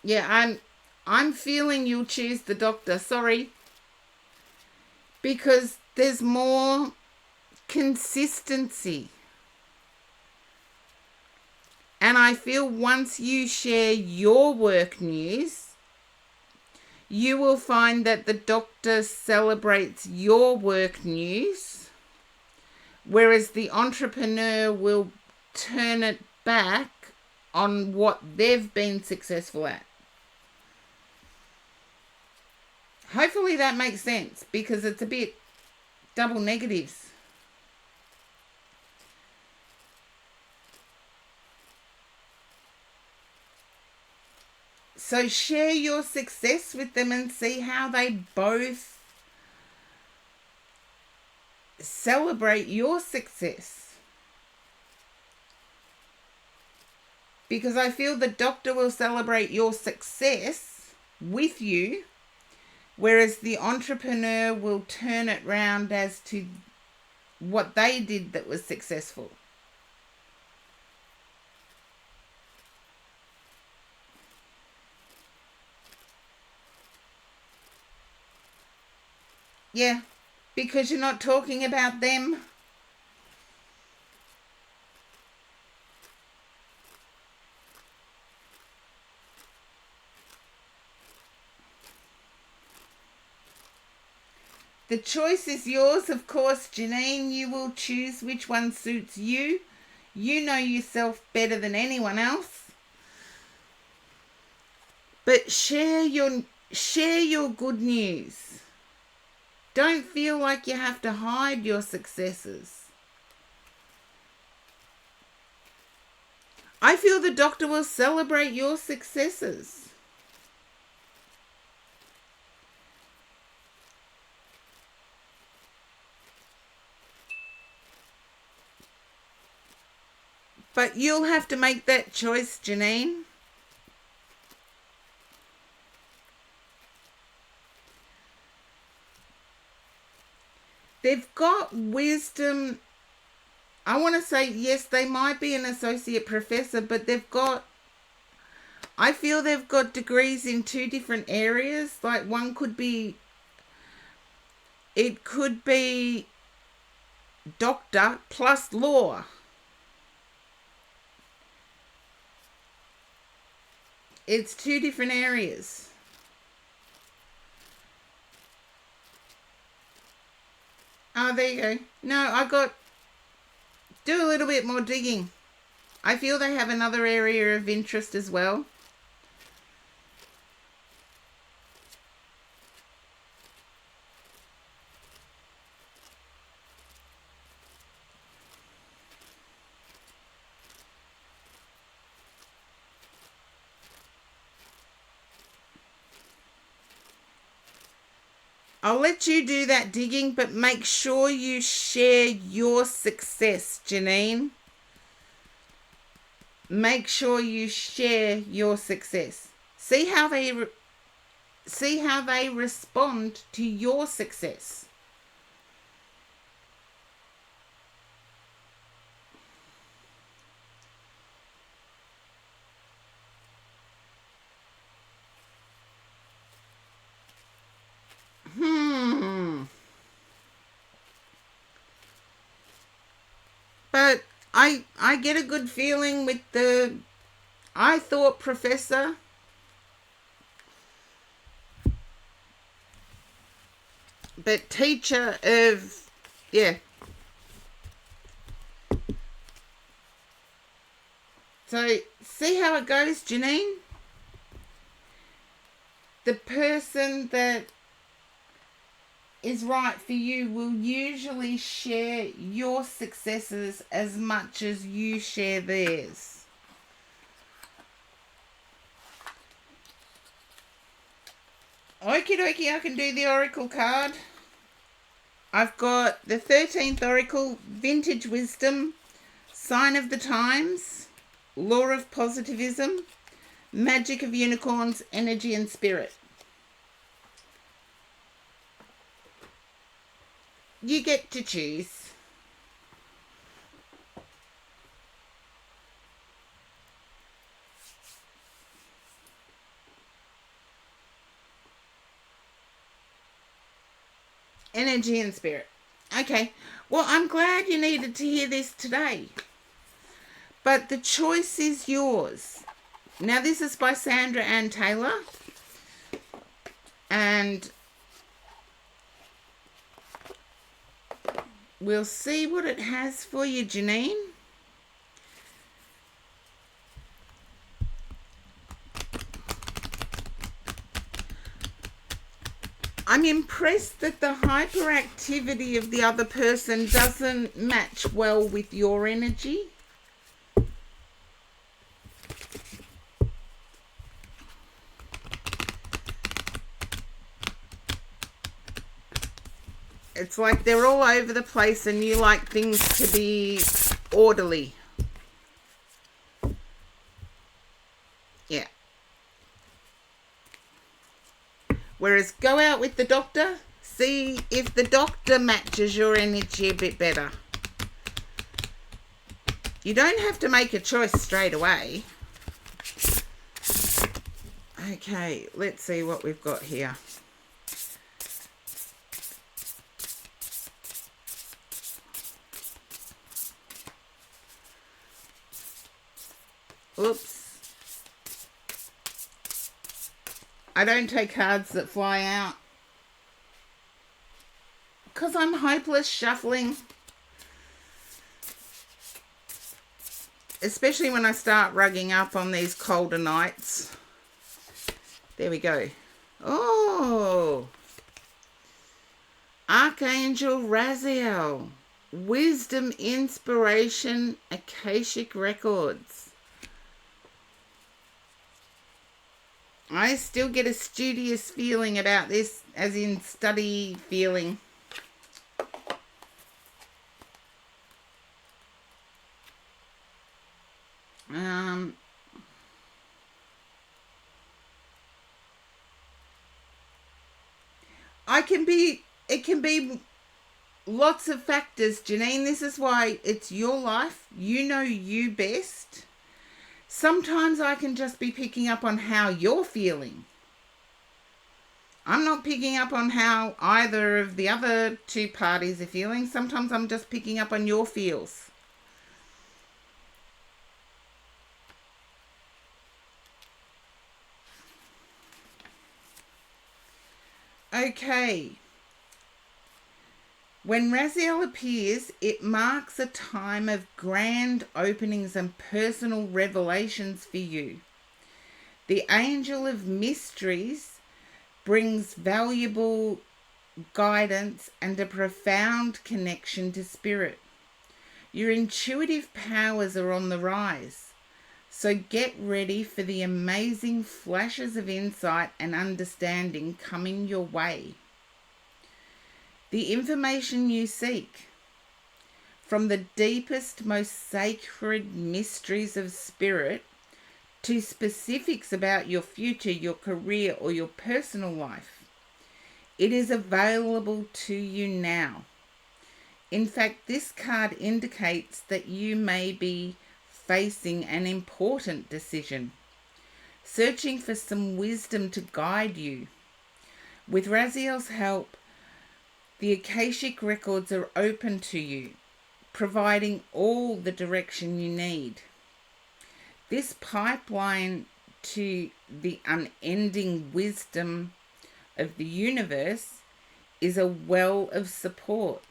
yeah, I'm feeling you'll choose the doctor. Sorry. Because there's more consistency. And I feel once you share your work news, you will find that the doctor celebrates your work news, whereas the entrepreneur will turn it back on what they've been successful at. Hopefully that makes sense, because it's a bit double negatives. So share your success with them and see how they both celebrate your success. Because I feel the doctor will celebrate your success with you, whereas the entrepreneur will turn it round as to what they did that was successful. Yeah, because you're not talking about them. The choice is yours, of course, Janine. You will choose which one suits you. You know yourself better than anyone else. But share your good news. Don't feel like you have to hide your successes. I feel the doctor will celebrate your successes. But you'll have to make that choice, Janine. They've got wisdom. I want to say, yes, they might be an associate professor, but I feel they've got degrees in 2 different areas. Like one could be, it could be doctor plus law. It's 2 different areas. Oh, there you go. No, do a little bit more digging. I feel they have another area of interest as well. I'll let you do that digging, but make sure you share your success, Janine. Make sure you share your success. See how they respond to your success. But I get a good feeling with I thought professor. But teacher of, yeah. So see how it goes, Janine? The person that is right for you will usually share your successes as much as you share theirs. Okie dokie, I can do the Oracle card. I've got the 13th Oracle, Vintage Wisdom, Sign of the Times, Law of Positivism, Magic of Unicorns, Energy and Spirit. You get to choose. Energy and Spirit. Okay. Well, I'm glad you needed to hear this today. But the choice is yours. Now, this is by Sandra Ann Taylor. And we'll see what it has for you, Janine. I'm impressed that the hyperactivity of the other person doesn't match well with your energy. It's like they're all over the place and you like things to be orderly. Yeah. Whereas go out with the doctor, see if the doctor matches your energy a bit better. You don't have to make a choice straight away. Okay, let's see what we've got here. Oops. I don't take cards that fly out. because I'm hopeless shuffling. Especially when I start rugging up on these colder nights. There we go. Oh, Archangel Raziel, Wisdom, Inspiration, Akashic Records. I still get a studious feeling about this, as in study feeling. It can be lots of factors, Janine. This is why it's your life. You know you best. Sometimes I can just be picking up on how you're feeling. I'm not picking up on how either of the other two parties are feeling. Sometimes I'm just picking up on your feels. Okay. When Raziel appears, it marks a time of grand openings and personal revelations for you. The Angel of Mysteries brings valuable guidance and a profound connection to spirit. Your intuitive powers are on the rise, so get ready for the amazing flashes of insight and understanding coming your way. The information you seek, from the deepest, most sacred mysteries of spirit to specifics about your future, your career, or your personal life, it is available to you now. In fact, this card indicates that you may be facing an important decision, searching for some wisdom to guide you. With Raziel's help, the Akashic Records are open to you, providing all the direction you need. This pipeline to the unending wisdom of the universe is a well of support.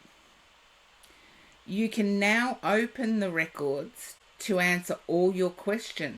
You can now open the records to answer all your questions.